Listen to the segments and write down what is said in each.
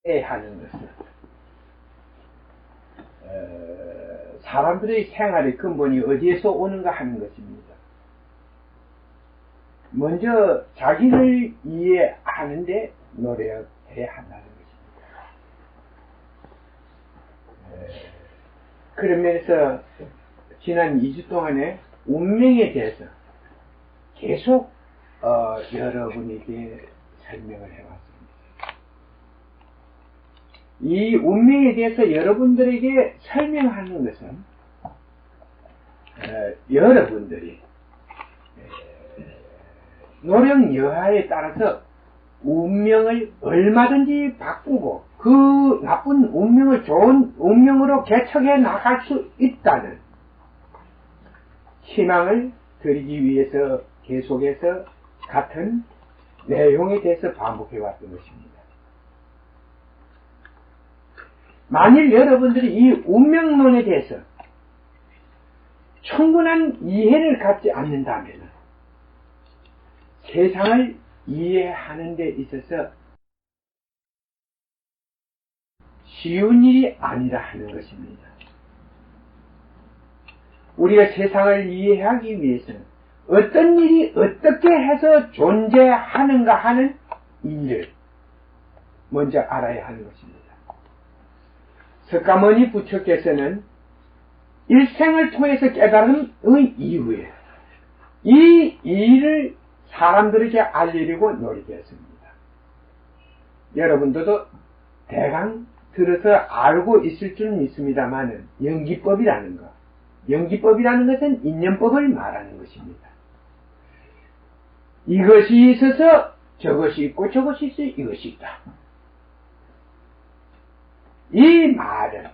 하는 것은 사람들의 생활의 근본이 어디에서 오는가 하는 것입니다. 먼저 자기를 이해하는데 노력해야 한다는 것입니다. 그런 면에서 지난 2주 동안에 운명에 대해서 계속 여러분에게 설명을 해왔습니다. 이 운명에 대해서 여러분들에게 설명하는 것은 여러분들이 노력 여하에 따라서 운명을 얼마든지 바꾸고 그 나쁜 운명을 좋은 운명으로 개척해 나갈 수 있다는 희망을 드리기 위해서 계속해서 같은 내용에 대해서 반복해 왔던 것입니다. 만일 여러분들이 이 운명론에 대해서 충분한 이해를 갖지 않는다면 세상을 이해하는 데 있어서 쉬운 일이 아니라 하는 것입니다. 우리가 세상을 이해하기 위해서는 어떤 일이 어떻게 해서 존재하는가 하는 일을 먼저 알아야 하는 것입니다. 석가모니 부처께서는 일생을 통해서 깨달음의 이후에 이 일을 사람들에게 알리려고 노력했습니다. 여러분들도 대강 들어서 알고 있을 줄 믿습니다만 연기법이라는 것은 인연법을 말하는 것입니다. 이것이 있어서 저것이 있고 저것이 있어 이것이 있다. 이 말은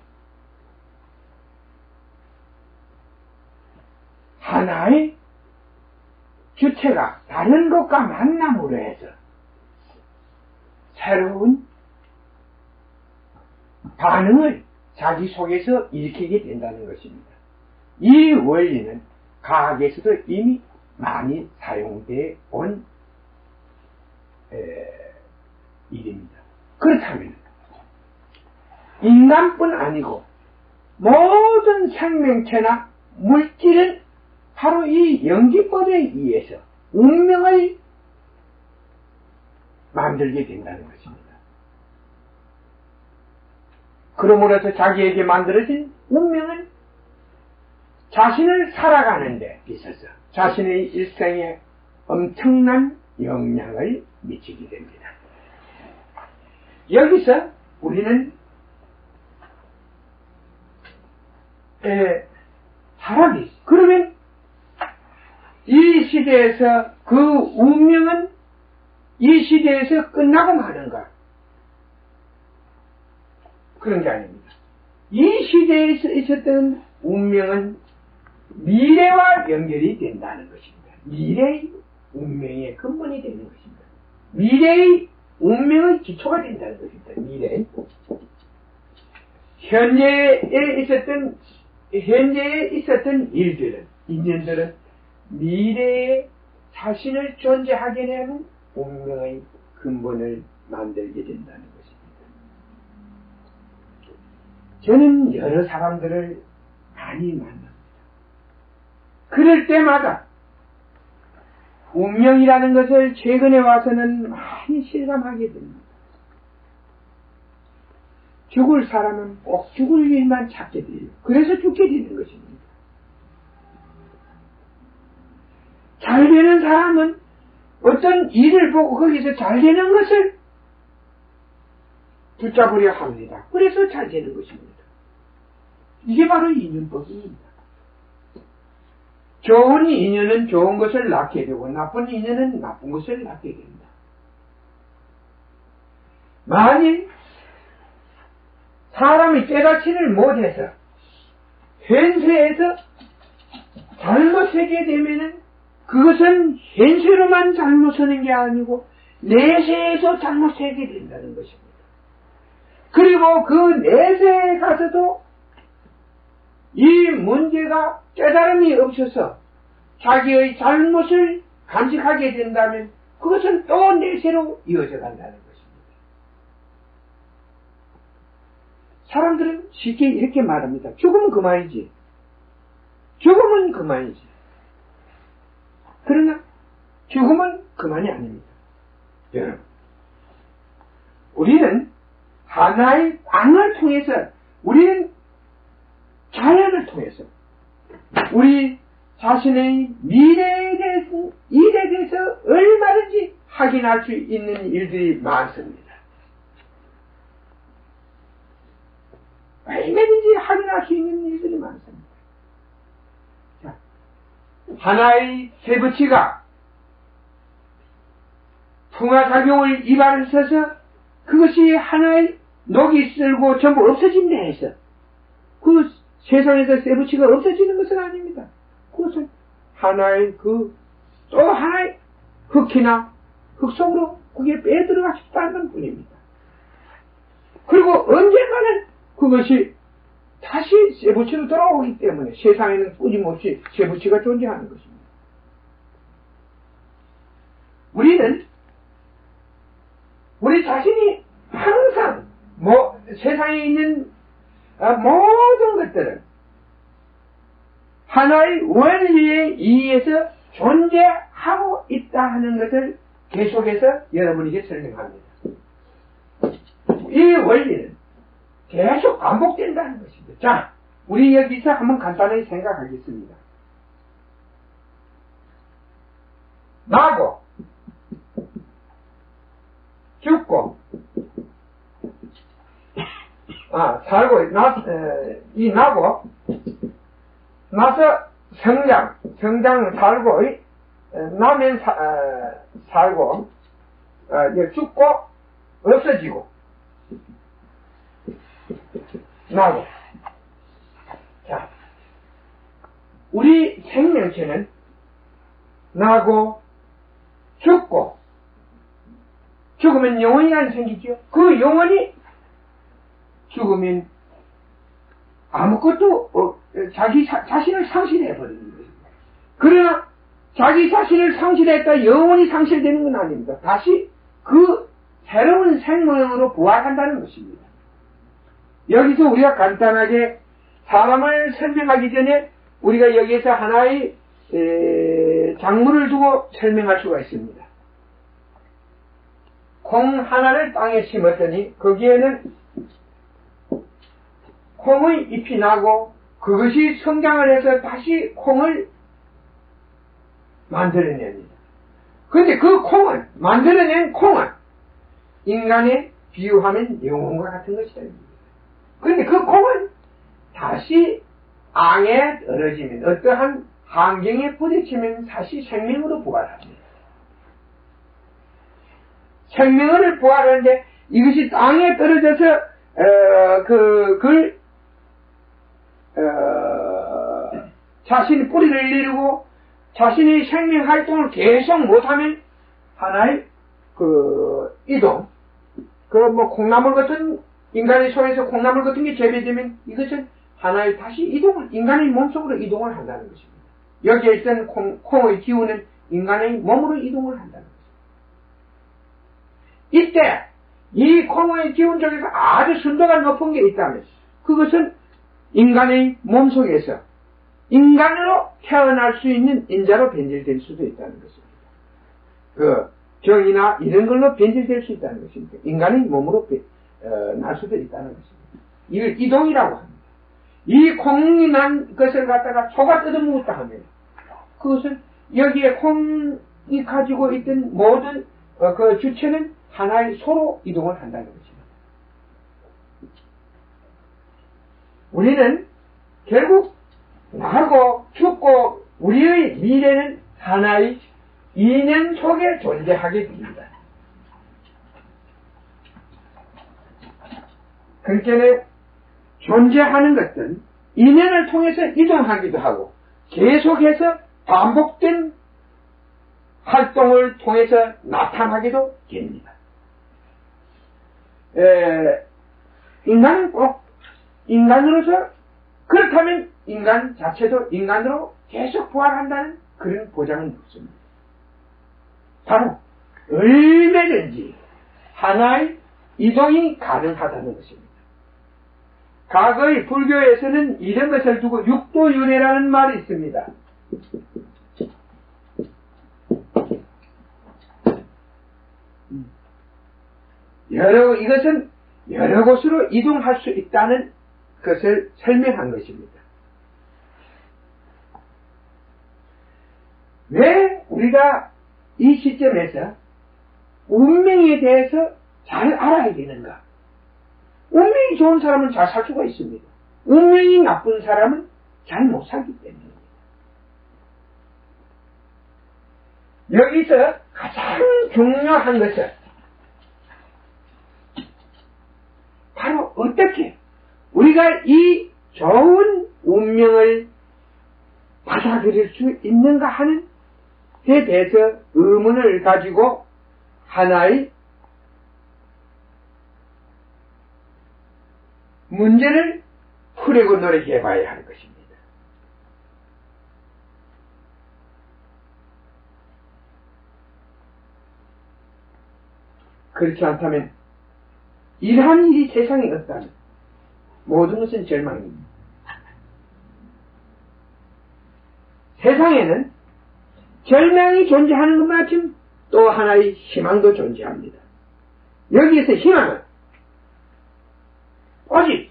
하나의 주체가 다른 것과 만남으로 해서 새로운 반응을 자기 속에서 일으키게 된다는 것입니다. 이 원리는 과학에서도 이미 많이 사용되어 온 일입니다. 그렇다면 인간뿐 아니고 모든 생명체나 물질은 바로 이 연기법에 의해서 운명을 만들게 된다는 것입니다. 그러므로서 자기에게 만들어진 운명은 자신을 살아가는 데 있어서 자신의 일생에 엄청난 영향을 미치게 됩니다. 여기서 우리는 사람이 그러면 이 시대에서 그 운명은 이 시대에서 끝나고 마는가? 그런 게 아닙니다. 이 시대에서 있었던 운명은 미래와 연결이 된다는 것입니다. 미래의 운명의 근본이 되는 것입니다. 미래의 운명의 기초가 된다는 것입니다. 미래. 현재에 있었던 일들은, 인연들은 미래에 자신을 존재하게 하는 운명의 근본을 만들게 된다는 것입니다. 저는 여러 사람들을 많이 만납니다. 그럴 때마다 운명이라는 것을 최근에 와서는 많이 실감하게 됩니다. 죽을 사람은 꼭 죽을 일만 찾게 돼요. 그래서 죽게 되는 것입니다. 잘 되는 사람은 어떤 일을 보고 거기서 잘 되는 것을 붙잡으려 합니다. 그래서 잘 되는 것입니다. 이게 바로 인연법입니다. 좋은 인연은 좋은 것을 낳게 되고 나쁜 인연은 나쁜 것을 낳게 됩니다. 만일 사람이 깨닫지를 못해서 현세에서 잘못하게 되면은 그것은 현세로만 잘못하는 게 아니고 내세에서 잘못하게 된다는 것입니다. 그리고 그 내세에 가서도 이 문제가 깨달음이 없어서 자기의 잘못을 간직하게 된다면 그것은 또 내세로 이어져 간다는 것입니다. 사람들은 쉽게 이렇게 말합니다. 죽으면 그만이지. 죽으면 그만이지. 그러나 죽으면 그만이 아닙니다. 여러분, 우리는 하나의 땅을 통해서, 우리는 자연을 통해서 우리 자신의 미래에 대해서 얼마든지 확인할 수 있는 일들이 많습니다. 얼마든지 확인할 수 있는 일들이 많습니다. 자, 하나의 세부치가 풍화작용을 입안서서 그것이 하나의 녹이 쓸고 전부 없어진다 해서 그 세상에서 세부치가 없어지는 것은 아닙니다. 그것은 하나의 또 하나의 흙이나 흙 속으로 그게 빼들어가 싶다는 뿐입니다. 그리고 언젠가는 그것이 다시 세부치로 돌아오기 때문에 세상에는 끊임없이 세부치가 존재하는 것입니다. 우리는 우리 자신이 항상 세상에 있는 모든 것들은 하나의 원리에 의해서 존재하고 있다 하는 것을 계속해서 여러분에게 설명합니다. 이 원리는 계속 반복된다는 것입니다. 자, 우리 여기서 한번 간단하게 생각하겠습니다. 나고, 죽고, 살고, 나고, 나서 성장 살고, 나면 살고, 죽고, 없어지고, 나고. 자, 우리 생명체는 나고, 죽고, 죽으면 영혼이 안 생기죠. 그 영혼이 죽으면 아무것도 자기 자신을 상실해버리는 거예요. 그러나 자기 자신을 상실했다 영혼이 상실되는 건 아닙니다. 다시 그 새로운 생명으로 부활한다는 것입니다. 여기서 우리가 간단하게 사람을 설명하기 전에 우리가 여기에서 하나의 작물을 두고 설명할 수가 있습니다. 콩 하나를 땅에 심었더니 거기에는 콩의 잎이 나고 그것이 성장을 해서 다시 콩을 만들어냅니다. 그런데 그 콩은, 만들어낸 콩은 인간에 비유하면 영혼과 같은 것이다. 그런데 그 콩은 다시 앙에 떨어지면, 어떠한 환경에 부딪히면 다시 생명으로 부활합니다. 생명을 부활하는데 이것이 땅에 떨어져서 자신이 뿌리를 내리고 자신이 생명 활동을 계속 못하면 하나의 이동, 콩나물 같은, 인간의 손에서 콩나물 같은 게 재배되면 이것은 하나의 다시 이동을, 인간의 몸속으로 이동을 한다는 것입니다. 여기에 있던 콩의 기운은 인간의 몸으로 이동을 한다는 것입니다. 이때 이 콩의 기운 중에서 아주 순도가 높은 게 있다면 그것은 인간의 몸속에서 인간으로 태어날 수 있는 인자로 변질될 수도 있다는 것입니다. 병이나 이런 걸로 변질될 수 있다는 것입니다. 인간의 몸으로 날 수도 있다는 것입니다. 이걸 이동이라고 합니다. 이 콩이 난 것을 갖다가 소가 뜯어먹었다 하면 그것은 여기에 콩이 가지고 있던 모든 그 주체는 하나의 소로 이동을 한다는 것입니다. 우리는 결국 나고 죽고 우리의 미래는 하나의 인연 속에 존재하게 됩니다. 그러니까 존재하는 것은 인연을 통해서 이동하기도 하고 계속해서 반복된 활동을 통해서 나타나기도 됩니다. 인간은 꼭 인간으로서, 그렇다면 인간 자체도 인간으로 계속 부활한다는 그런 보장은 없습니다. 바로 얼마든지 하나의 이동이 가능하다는 것입니다. 과거의 불교에서는 이런 것을 두고 육도윤회라는 말이 있습니다. 이것은 여러 곳으로 이동할 수 있다는 것을 설명한 것입니다. 왜 우리가 이 시점에서 운명에 대해서 잘 알아야 되는가? 운명이 좋은 사람은 잘 살 수가 있습니다. 운명이 나쁜 사람은 잘 못 살기 때문입니다. 여기서 가장 중요한 것은 바로 어떻게 우리가 이 좋은 운명을 받아들일 수 있는가 하는 데 대해서 의문을 가지고 하나의 문제를 풀고 노력해 봐야 할 것입니다. 그렇지 않다면 이러한 일이 세상에 없다면 모든 것은 절망입니다. 세상에는 절망이 존재하는 것만큼 또 하나의 희망도 존재합니다. 여기에서 희망은 오직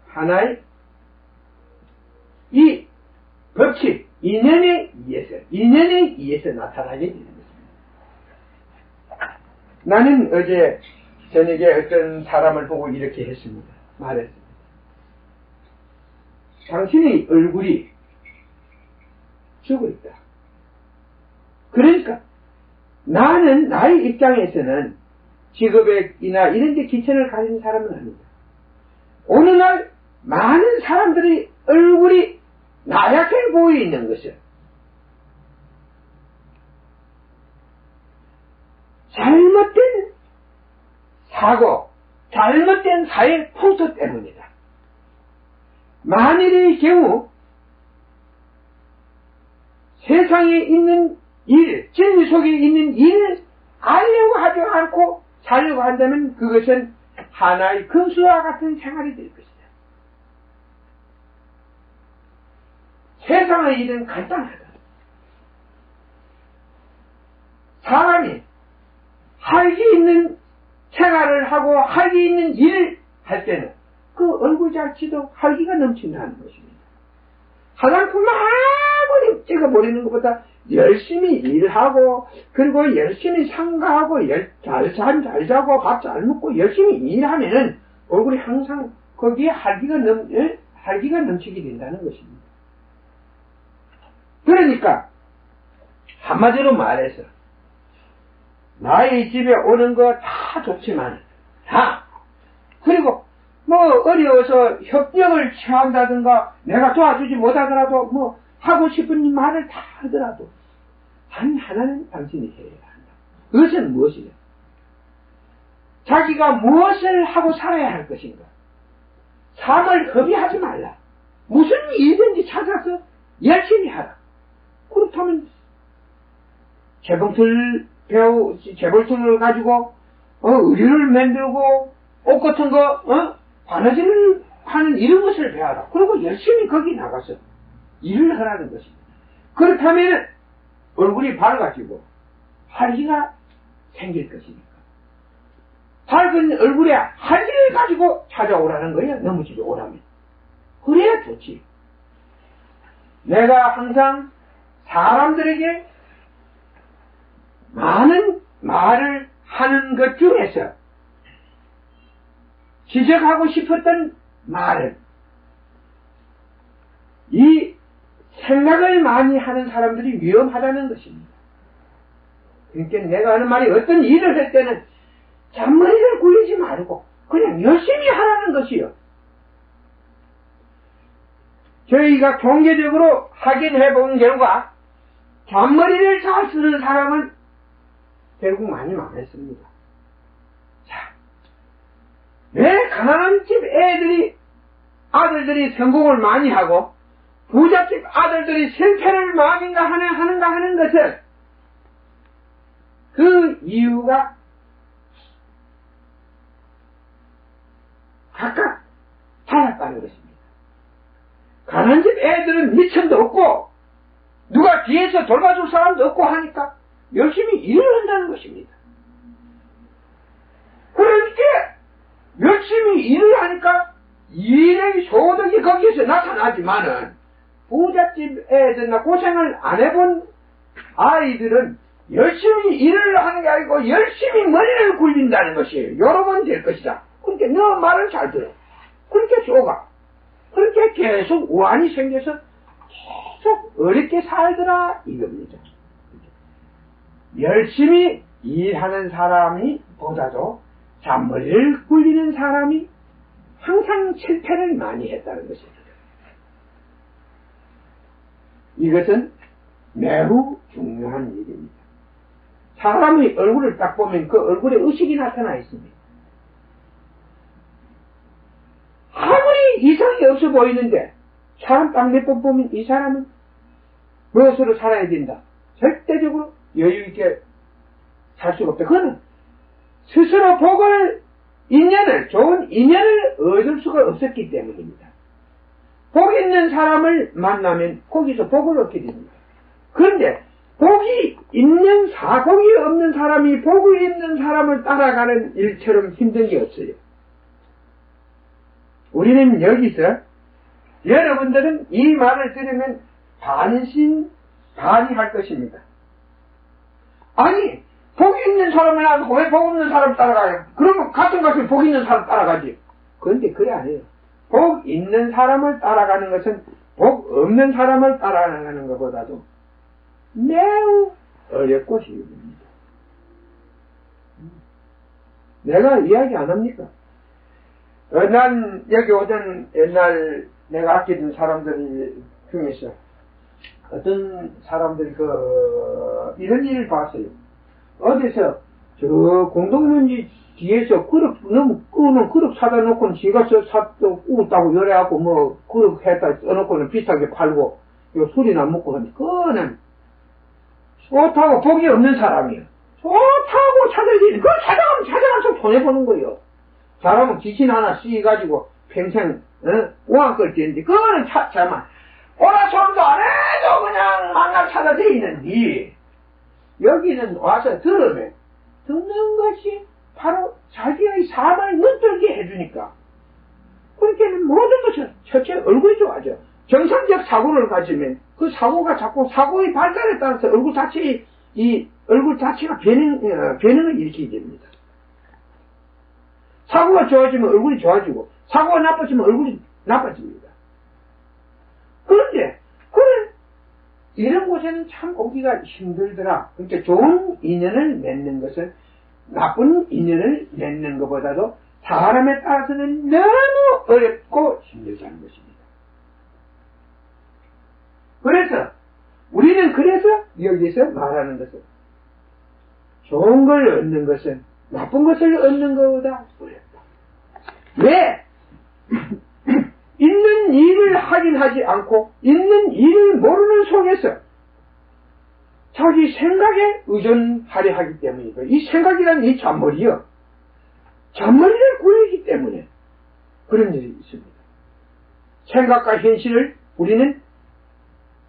하나의 이 법칙, 인연에 의해서 나타나게 되는 것입니다. 나는 어제 저녁에 어떤 사람을 보고 이렇게 했습니다. 말했습니다. 당신의 얼굴이 죽어 있다. 그러니까 나는 나의 입장에서는 직업이나 이런 데 기천을 가진 사람은 아니다. 어느 날 많은 사람들의 얼굴이 나약해 보이는 것은 잘못된 사고, 잘못된 사회 풍토 때문이다. 만일의 경우 세상에 있는 일, 진리 속에 있는 일을 알려고 하지 않고 살려고 한다면 그것은 하나의 금수와 같은 생활이 될 것이다. 세상의 일은 간단하다. 사람이 활기 있는 생활을 하고 활기 있는 일을 할 때는 그 얼굴 자체도 활기가 넘친다는 것입니다. 화장품 아무리 찍어버리는 것보다 열심히 일하고 그리고 열심히 상가하고 잘 자고 밥 잘 먹고 열심히 일하면은 얼굴이 항상 거기에 활기가 넘치게 된다는 것입니다. 그러니까 한마디로 말해서 나의 집에 오는 거 다 좋지만 그리고 어려워서 협력을 취한다든가 내가 도와주지 못하더라도 하고 싶은 말을 다 하더라도 단 하나는 당신이 해야 한다. 그것은 무엇이냐? 자기가 무엇을 하고 살아야 할 것인가? 삶을 허비하지 말라. 무슨 일든지 찾아서 열심히 하라. 그렇다면 재벌통을 가지고 의류를 만들고 옷 같은 거 바느질을 하는 이런 것을 배워라. 그리고 열심히 거기 나가서 일을 하라는 것입니다. 그렇다면 얼굴이 밝아지고 활기가 생길 것이니까 밝은 얼굴에 활기를 가지고 찾아오라는 거예요. 너무 집에 오라면. 그래야 좋지. 내가 항상 사람들에게 많은 말을 하는 것 중에서 지적하고 싶었던 말은 이 생각을 많이 하는 사람들이 위험하다는 것입니다. 그러니까 내가 하는 말이 어떤 일을 할 때는 잔머리를 굴리지 말고 그냥 열심히 하라는 것이요. 저희가 통계적으로 확인해 본 결과 잔머리를 잘 쓰는 사람은 결국 많이 망했습니다. 자, 왜 가난한 집 아들들이 성공을 많이 하고 부잣집 아들들이 실패를 많이 하는가 하는 것을 그 이유가 각각 살았다는 것입니다. 가난한 집 애들은 미천도 없고 누가 뒤에서 돌봐줄 사람도 없고 하니까 열심히 일을 한다는 것입니다. 그러니까 열심히 일을 하니까 일의 소득이 거기에서 나타나지만은 부잣집 애들이나 고생을 안 해본 아이들은 열심히 일을 하는 게 아니고 열심히 머리를 굴린다는 것이에요. 여러 번 될 것이다. 그러니까 너 말을 잘 들어. 그렇게 쏘가. 그렇게 계속 우환이 생겨서 계속 어렵게 살더라 이겁니다. 열심히 일하는 사람이 보다도 잔머리를 굴리는 사람이 항상 실패를 많이 했다는 것입니다. 이것은 매우 중요한 일입니다. 사람의 얼굴을 딱 보면 그 얼굴에 의식이 나타나 있습니다. 아무리 이상이 없어 보이는데 사람 딱 몇 번 보면 이 사람은 무엇으로 살아야 된다. 절대적으로 여유있게 살 수가 없다. 그거는 스스로 복을, 인연을, 좋은 인연을 얻을 수가 없었기 때문입니다. 복 있는 사람을 만나면 거기서 복을 얻게 됩니다. 그런데 복이 없는 사람이 복이 있는 사람을 따라가는 일처럼 힘든 게 없어요. 우리는 여기서 여러분들은 이 말을 들으면 반신반의할 것입니다. 아니 복 있는 사람을 안 하고 왜 복 없는 사람 따라가요? 그러면 같은 것을 복 있는 사람 따라가지. 그런데 그래 아니에요. 복 있는 사람을 따라가는 것은 복 없는 사람을 따라가는 것보다도 매우 어렵고 힘듭니다. 내가 이야기 안 합니까? 난 여기 오던 옛날 내가 아끼던 사람들 중에서 어떤 사람들이 이런 일을 봤어요. 어디서 저 공동묘지 뒤에서 너무 끄는 그릇 사다 놓고는 지가 웃다고 열애하고 뭐 그릇 했다 써놓고는 비싸게 팔고 요 술이나 먹고 하니 그는 좋다고 복이 없는 사람이에요. 좋다고 찾아야지. 그걸 찾아가면서 손해보는 거예요. 사람은 귀신 하나 씌가지고 평생 우왕 끌지는데 그거는 참만 오라소리도 안 해도 그냥 망날 찾아져 있는데 여기는 와서 들으면 듣는 것이 바로 자기의 삶을 눈뜨게 해주니까 그렇게는 모든 것은 첫째 얼굴이 좋아져. 정상적 사고를 가지면 그 사고가 자꾸 사고의 발달에 따라서 얼굴 자체가 변형을 일으키게 됩니다. 사고가 좋아지면 얼굴이 좋아지고 사고가 나빠지면 얼굴이 나빠집니다. 그런데 이런 곳에는 참 오기가 힘들더라. 그러니까 좋은 인연을 맺는 것은 나쁜 인연을 맺는 것보다도 사람에 따라서는 너무 어렵고 힘들다는 것입니다. 그래서 우리는 여기서 말하는 것은 좋은 걸 얻는 것은 나쁜 것을 얻는 것보다 어렵다. 왜? 있는 일을 하긴 하지 않고 있는 일을 모르는 속에서 자기 생각에 의존하려 하기 때문이고 이 생각이란 이 잔머리요. 잔머리를 굴리기 때문에 그런 일이 있습니다. 생각과 현실을 우리는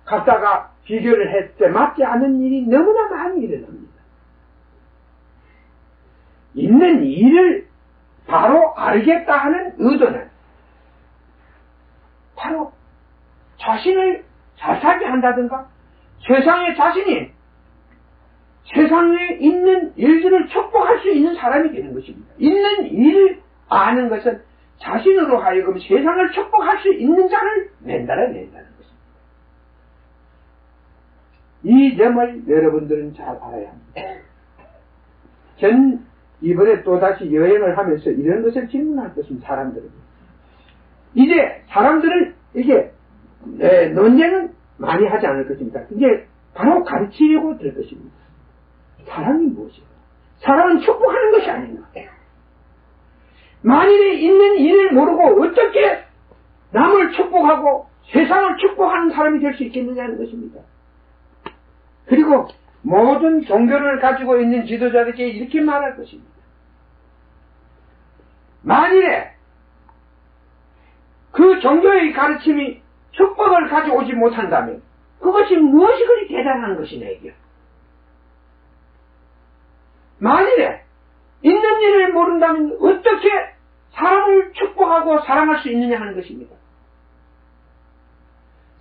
갖다가 비교를 했을 때 맞지 않은 일이 너무나 많이 일어납니다. 있는 일을 바로 알겠다 하는 의도는 바로 자신을 잘 살게 한다든가 세상에 있는 일들을 축복할 수 있는 사람이 되는 것입니다. 있는 일을 아는 것은 자신으로 하여금 세상을 축복할 수 있는 자를 만들어낸다는 것입니다. 이 점을 여러분들은 잘 알아야 합니다. 전 이번에 또다시 여행을 하면서 이런 것을 질문할 것입니다. 사람들은 이제 사람들은 이게 논쟁은 많이 하지 않을 것입니다. 이제 바로 가르치려고 될 것입니다. 사랑이 무엇이에요? 사랑은 축복하는 것이 아닌가. 만일에 있는 일을 모르고 어떻게 남을 축복하고 세상을 축복하는 사람이 될 수 있겠느냐는 것입니다. 그리고 모든 종교를 가지고 있는 지도자들에게 이렇게 말할 것입니다. 만일에 그 종교의 가르침이 축복을 가져오지 못한다면 그것이 무엇이 그리 대단한 것이냐 이게. 만일에 있는 일을 모른다면 어떻게 사람을 축복하고 사랑할 수 있느냐 하는 것입니다.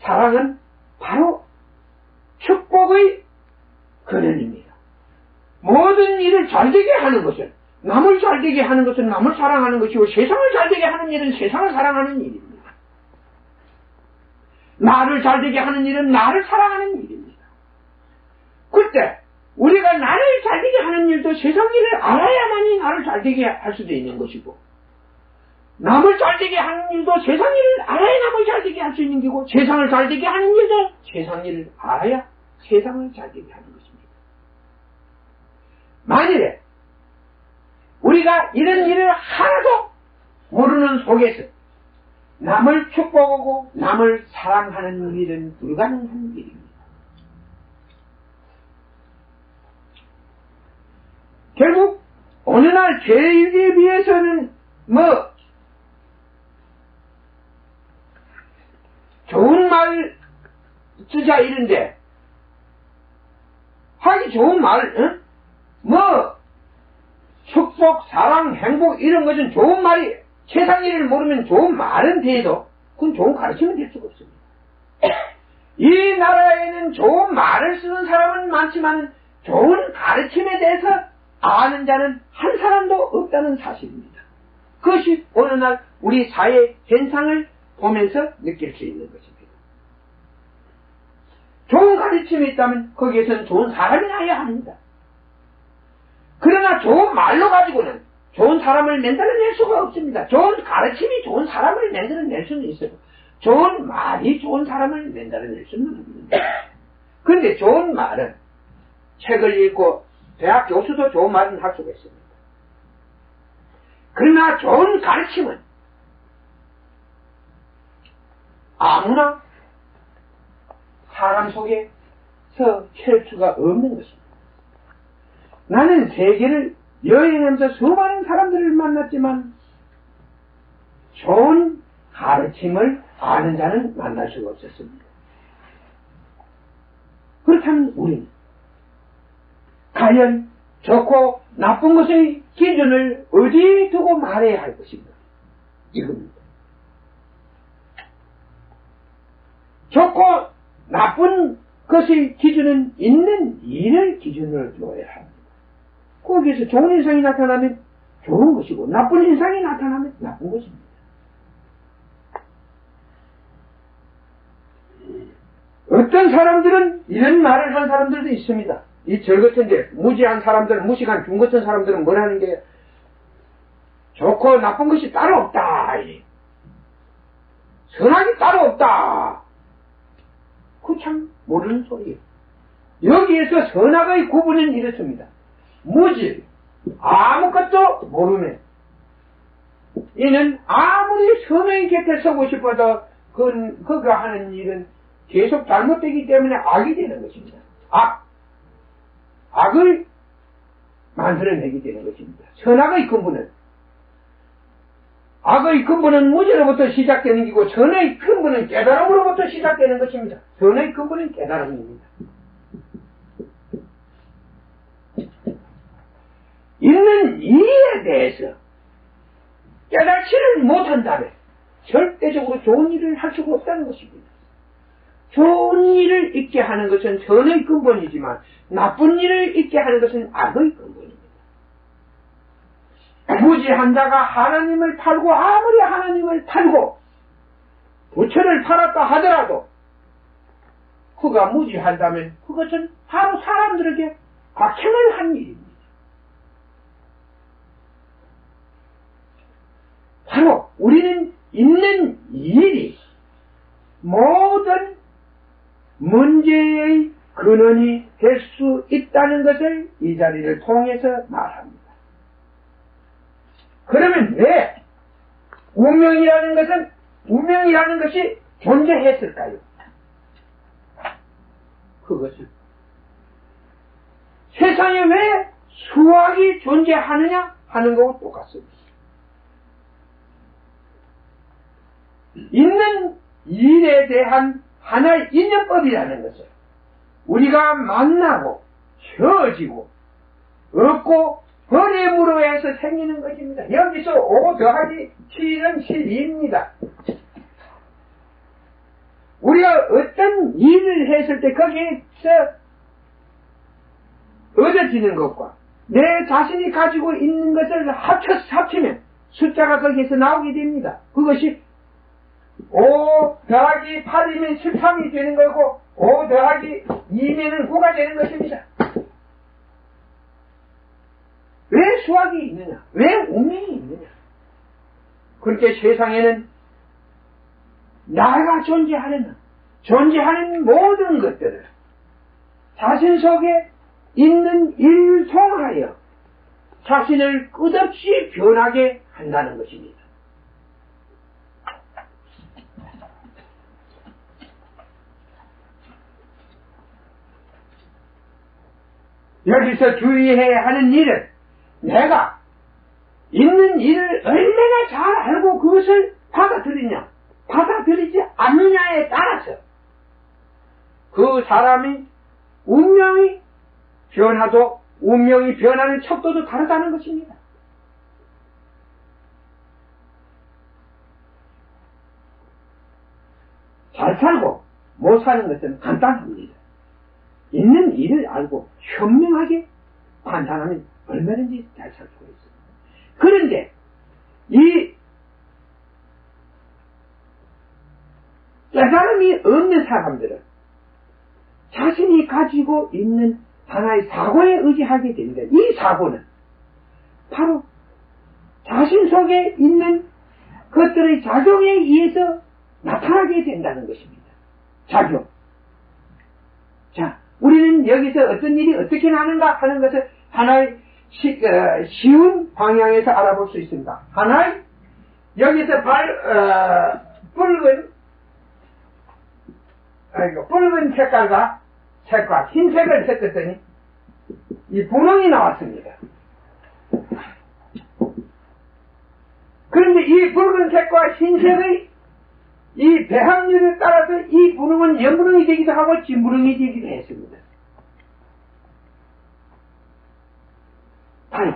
사랑은 바로 축복의 근원입니다. 모든 일을 잘되게 하는 것은, 남을 잘되게 하는 것은 남을 사랑하는 것이고, 세상을 잘되게 하는 일은 세상을 사랑하는 일입니다. 나를 잘되게 하는 일은 나를 사랑하는 일입니다. 그때 우리가 나를 잘되게 하는 일도 세상 일을 알아야만이 나를 잘되게 할 수도 있는 것이고, 남을 잘되게 하는 일도 세상 일을 알아야 남을 잘되게 할 수 있는 거고, 세상을 잘되게 하는 일도 세상 일을 알아야 세상을 잘되게 하는 것입니다. 만일에 우리가 이런 일을 하나도 모르는 속에서 남을 축복하고 남을 사랑하는 일은 불가능한 일입니다. 결국 어느 날 죄에 비해서는 좋은 말 쓰자 이런데, 하기 좋은 말, 축복, 사랑, 행복 이런 것은 좋은 말이, 세상 일을 모르면 좋은 말은 돼도 그건 좋은 가르침은 될 수가 없습니다. 이 나라에는 좋은 말을 쓰는 사람은 많지만 좋은 가르침에 대해서 아는 자는 한 사람도 없다는 사실입니다. 그것이 어느 날 우리 사회 현상을 보면서 느낄 수 있는 것입니다. 좋은 가르침이 있다면 거기에서는 좋은 사람이 나야 합니다. 그러나 좋은 말로 가지고는 좋은 사람을 만들어낼 수가 없습니다. 좋은 가르침이 좋은 사람을 만들어낼 수는 있어요. 좋은 말이 좋은 사람을 만들어낼 수는 없습니다. 그런데 좋은 말은, 책을 읽고 대학 교수도 좋은 말은 할 수가 있습니다. 그러나 좋은 가르침은 아무나 사람 속에서 펼 수가 없는 것입니다. 나는 세계를 여행하면서 수많은 사람들을 만났지만 좋은 가르침을 아는 자는 만날 수가 없었습니다. 그렇다면 우리는 과연 좋고 나쁜 것의 기준을 어디에 두고 말해야 할 것인가? 이겁니다. 좋고 나쁜 것의 기준은 있는 일을 기준으로 두어야 합니다. 거기에서 좋은 인상이 나타나면 좋은 것이고 나쁜 인상이 나타나면 나쁜 것입니다. 어떤 사람들은 이런 말을 한 사람들도 있습니다. 이 절 같은데 무지한 사람들, 무식한 중 같은 사람들은 뭐라는 게, 좋고 나쁜 것이 따로 없다, 선악이 따로 없다. 그 참 모르는 소리예요. 여기에서 선악의 구분은 이렇습니다. 무지, 아무것도 모르네. 이는 아무리 선의 곁에 서고 싶어도 그가 하는 일은 계속 잘못되기 때문에 악이 되는 것입니다. 악을 만들어내게 되는 것입니다. 선악의 근본은, 악의 근본은 무지로부터 시작되는 것이고 선의 근본은 깨달음으로부터 시작되는 것입니다. 선의 근본은 깨달음입니다. 있는 이에 대해서 깨달지를 못한다면 절대적으로 좋은 일을 할 수가 없다는 것입니다. 좋은 일을 있게 하는 것은 선의 근본이지만 나쁜 일을 있게 하는 것은 악의 근본입니다. 무지한 자가 하나님을 팔고, 아무리 하나님을 팔고 부처를 팔았다 하더라도 그가 무지한다면 그것은 바로 사람들에게 악행을 한 일입니다. 바로 우리는 있는 일이 모든 문제의 근원이 될 수 있다는 것을 이 자리를 통해서 말합니다. 그러면 왜 운명이라는 것이 존재했을까요? 그것은 세상에 왜 수학이 존재하느냐 하는 것과 똑같습니다. 있는 일에 대한 하나의 인연법이라는 것을 우리가 만나고 헤어지고 얻고 버림으로 해서 생기는 것입니다. 여기서 5 더하기 7은 12입니다. 우리가 어떤 일을 했을 때 거기에서 얻어지는 것과 내 자신이 가지고 있는 것을 합치면 숫자가 거기에서 나오게 됩니다. 그것이 5 더하기 8이면 13이 되는 거고 5 더하기 2면은 9가 되는 것입니다. 왜 수학이 있느냐? 왜 운명이 있느냐? 그렇게 세상에는 나가 존재하는 모든 것들을 자신 속에 있는 일을 통하여 자신을 끝없이 변하게 한다는 것입니다. 여기서 주의해야 하는 일은 내가 있는 일을 얼마나 잘 알고 그것을 받아들이냐, 받아들이지 않느냐에 따라서 그 사람이 운명이 변화도, 운명이 변하는 척도도 다르다는 것입니다. 잘 살고 못 사는 것은 간단합니다. 있는 일을 알고 현명하게 판단하면 얼마든지 잘 살 수가 있습니다. 그런데 이 깨달음이 없는 사람들은 자신이 가지고 있는 하나의 사고에 의지하게 됩니다. 이 사고는 바로 자신 속에 있는 것들의 작용에 의해서 나타나게 된다는 것입니다. 작용. 자, 우리는 여기서 어떤 일이 어떻게 나는가 하는 것을 하나의 쉬운 방향에서 알아볼 수 있습니다. 하나의 여기서 붉은 색깔과 흰색을 섞었더니 이 분홍이 나왔습니다. 그런데 이 붉은색과 흰색의 이 배합률에 따라서 이 분홍은 연분홍이 되기도 하고 진분홍이 되기도 했습니다. 바로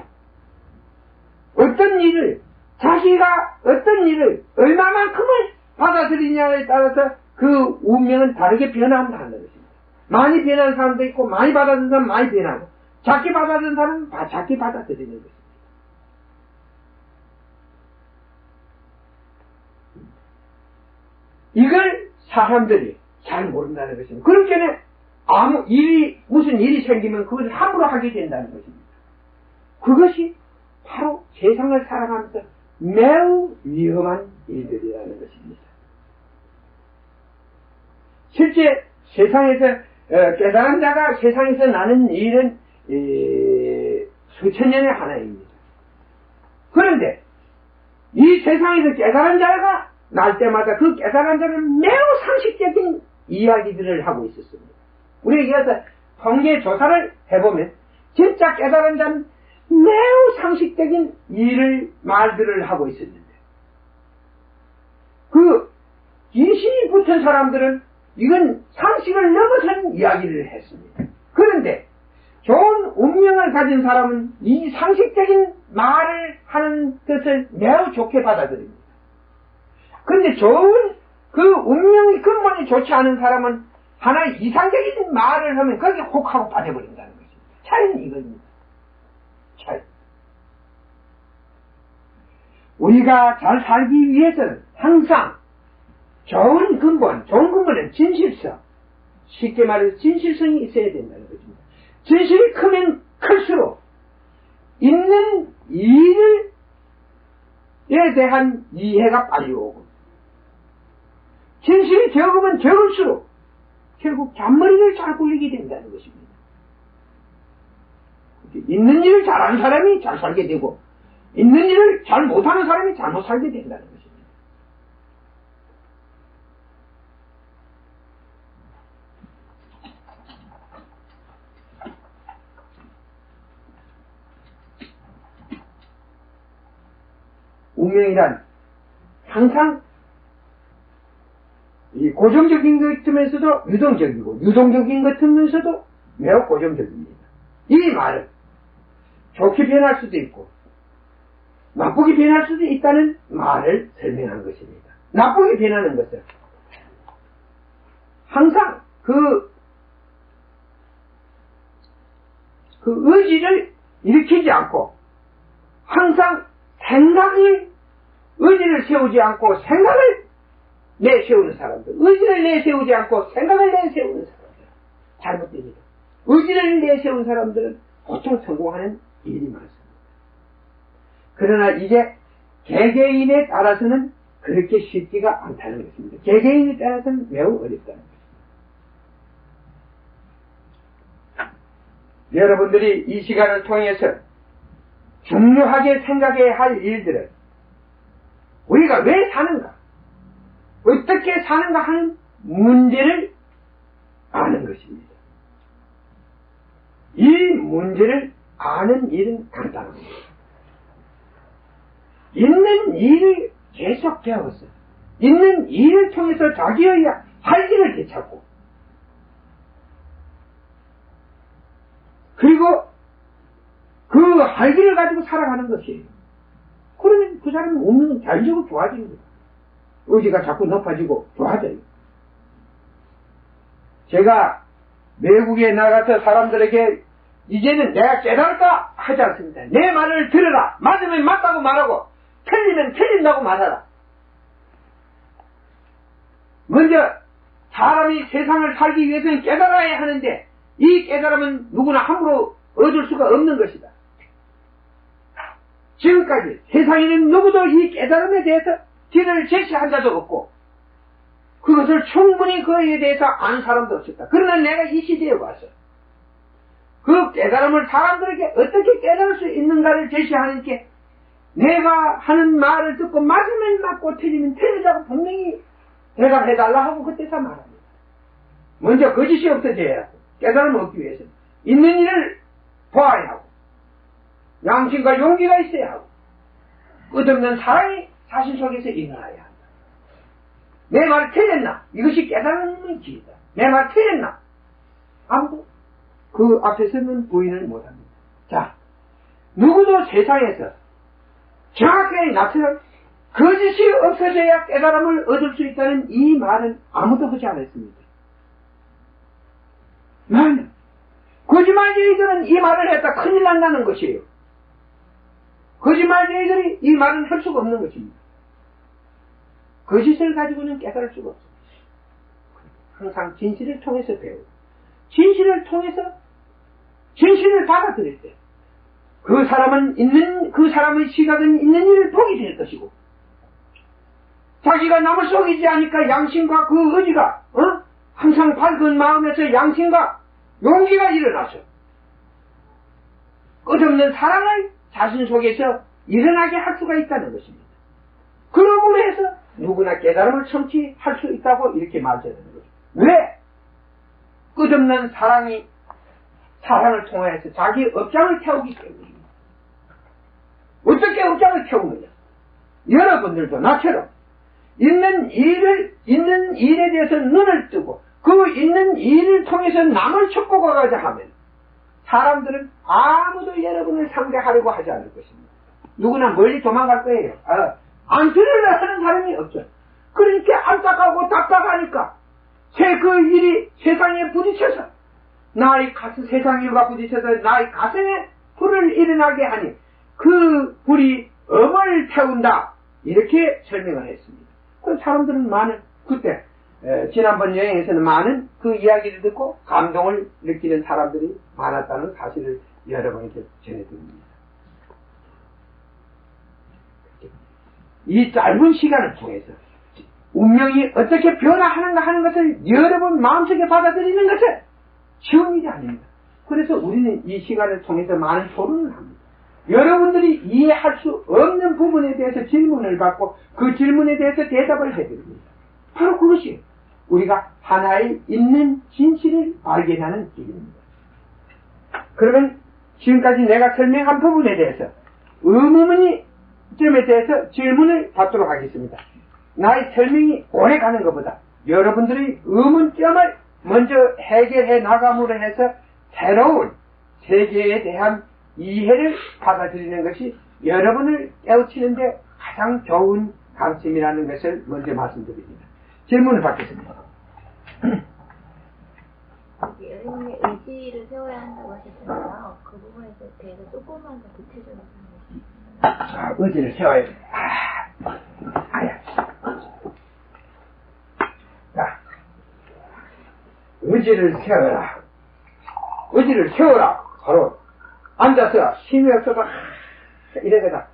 자기가 어떤 일을 얼마만큼을 받아들이냐에 따라서 그 운명은 다르게 변한다는 것입니다. 많이 변하는 사람도 있고 많이 받아들이는 사람은 많이 변하고 작게 받아들이는 사람은 작게 받아들이는 것입니다. 이걸 사람들이 잘 모른다는 것입니다. 그렇게는 무슨 일이 생기면 그것을 함부로 하게 된다는 것입니다. 그것이 바로 세상을 살아가면서 매우 위험한 일들이라는 것입니다. 실제 세상에서 깨달은 자가 세상에서 나는 일은 수천 년의 하나입니다. 그런데 이 세상에서 깨달은 자가 날 때마다 그 깨달은 자는 매우 상식적인 이야기들을 하고 있었습니다. 우리가 여기서 통계 조사를 해보면 진짜 깨달은 자는 매우 상식적인 말들을 하고 있었는데 그 인신이 붙은 사람들은 이건 상식을 넘어선 이야기를 했습니다. 그런데 좋은 운명을 가진 사람은 이 상식적인 말을 하는 것을 매우 좋게 받아들입니다. 그런데 좋은 그 운명의 근본이 좋지 않은 사람은 하나의 이상적인 말을 하면 거기에 혹하고 빠져버린다는 것입니다. 차이는 이겁니다. 차이. 우리가 잘 살기 위해서는 항상 좋은 근본은 진실성. 쉽게 말해서 진실성이 있어야 된다는 것입니다. 진실이 크면 클수록 있는 일에 대한 이해가 빨리 오고 진실이 적으면 적을수록 결국 잔머리를 잘 굴리게 된다는 것입니다. 있는 일을 잘하는 사람이 잘 살게 되고 있는 일을 잘 못하는 사람이 잘못 살게 된다는 것입니다. 운명이란 항상 이 고정적인 것 같으면서도 유동적이고, 유동적인 것 같으면서도 매우 고정적입니다. 이 말은 좋게 변할 수도 있고 나쁘게 변할 수도 있다는 말을 설명한 것입니다. 나쁘게 변하는 것은 항상 그 의지를 일으키지 않고 항상 의지를 세우지 않고 생각을 내세우는 사람들, 의지를 내세우지 않고 생각을 내세우는 사람들, 잘못됩니다. 의지를 내세운 사람들은 보통 성공하는 일이 많습니다. 그러나 이게 개개인에 따라서는 그렇게 쉽지가 않다는 것입니다. 개개인에 따라서는 매우 어렵다는 것입니다. 여러분들이 이 시간을 통해서 중요하게 생각해야 할 일들은 우리가 왜 사는가, 어떻게 사는가 하는 문제를 아는 것입니다. 이 문제를 아는 일은 간단합니다. 있는 일을 계속 배워서 있는 일을 통해서 자기의 할 길을 되찾고 그리고 그 할 길을 가지고 살아가는 것이에요. 그러면 그 사람의 운명은 자연적으로 좋아지는 거예요. 의지가 자꾸 높아지고 좋아져요. 제가 외국에 나가서 사람들에게 이제는 내가 깨달았다 하지 않습니다. 내 말을 들으라. 맞으면 맞다고 말하고 틀리면 틀린다고 말하라. 먼저 사람이 세상을 살기 위해서는 깨달아야 하는데 이 깨달음은 누구나 함부로 얻을 수가 없는 것이다. 지금까지 세상에는 누구도 이 깨달음에 대해서 길을 제시한 자도 없고 그것을 충분히 그에 대해서 아는 사람도 없었다. 그러나 내가 이 시대에 와서 그 깨달음을 사람들에게 어떻게 깨달을 수 있는가를 제시하는 게 내가 하는 말을 듣고 맞으면 맞고 틀리면 틀리자고 분명히 대답해달라 하고 그때서 말합니다. 먼저 거짓이 없어져야 하고 깨달음을 얻기 위해서는 있는 일을 보아야 하고 양심과 용기가 있어야 하고 끝없는 사랑이 자신 속에서 일어나야 한다. 내 말이 틀렸나? 이것이 깨달음의 길이다. 내 말이 틀렸나? 아무도 그 앞에서는 부인을 못합니다. 자, 누구도 세상에서 정확하게 나처럼 거짓이 없어져야 깨달음을 얻을 수 있다는 이 말은 아무도 하지 않았습니다. 만약 거짓말쟁이들은 이 말을 했다 큰일 난다는 것이에요. 거짓말쟁이들이 이 말은 할 수가 없는 것입니다. 거짓을 가지고는 깨달을 수가 없습니다. 항상 진실을 통해서 배우고 진실을 통해서 진실을 받아들일 때 그 사람의 시각은 있는 일을 보게 될 것이고 자기가 남을 속이지 않으니까 양심과 그 의지가 항상 밝은 마음에서 양심과 용기가 일어나서 끝없는 사랑을 자신 속에서 일어나게 할 수가 있다는 것입니다. 그러므로 해서 누구나 깨달음을 성취할 수 있다고 이렇게 말해야 되는 거죠. 왜? 끝없는 사랑을 통해서 자기 업장을 태우기 때문입니다. 어떻게 업장을 태우느냐? 여러분들도 나처럼 있는 일에 대해서 눈을 뜨고 그 있는 일을 통해서 남을 축복하고자 하면 사람들은 아무도 여러분을 상대하려고 하지 않을 것입니다. 누구나 멀리 도망갈 거예요. 안 들으려 하는 사람이 없죠. 그러니까 안타까우고 답답하니까 그 일이 세상에 부딪혀서 나의 가슴, 세상과 부딪혀서 나의 가슴에 불을 일어나게 하니 그 불이 엄을 태운다. 이렇게 설명을 했습니다. 그 사람들은 그때 지난번 여행에서는 많은 그 이야기를 듣고 감동을 느끼는 사람들이 많았다는 사실을 여러분에게 전해드립니다. 이 짧은 시간을 통해서 운명이 어떻게 변화하는가 하는 것을 여러분 마음속에 받아들이는 것은 쉬운 일이 아닙니다. 그래서 우리는 이 시간을 통해서 많은 토론을 합니다. 여러분들이 이해할 수 없는 부분에 대해서 질문을 받고 그 질문에 대해서 대답을 해드립니다. 바로 그것이 우리가 하나의 있는 진실을 발견하는 길입니다. 그러면 지금까지 내가 설명한 부분에 대해서 점에 대해서 질문을 받도록 하겠습니다. 나의 설명이 오래 가는 것보다 여러분들의 의문점을 먼저 해결해 나감으로 해서 새로운 세계에 대한 이해를 받아들이는 것이 여러분을 깨우치는데 가장 좋은 가르침이라는 것을 먼저 말씀드립니다. 질문을 받겠습니다. 여러분의 의지를 세워야 한다고 하셨잖아요. 그 부분에 대해서 조금만 더 구체적으로 설명해 주세요. 의지를 세워야 돼. 자, 의지를 세워라. 의지를 세워라. 바로 앉아서 힘이 없어도 이래거다.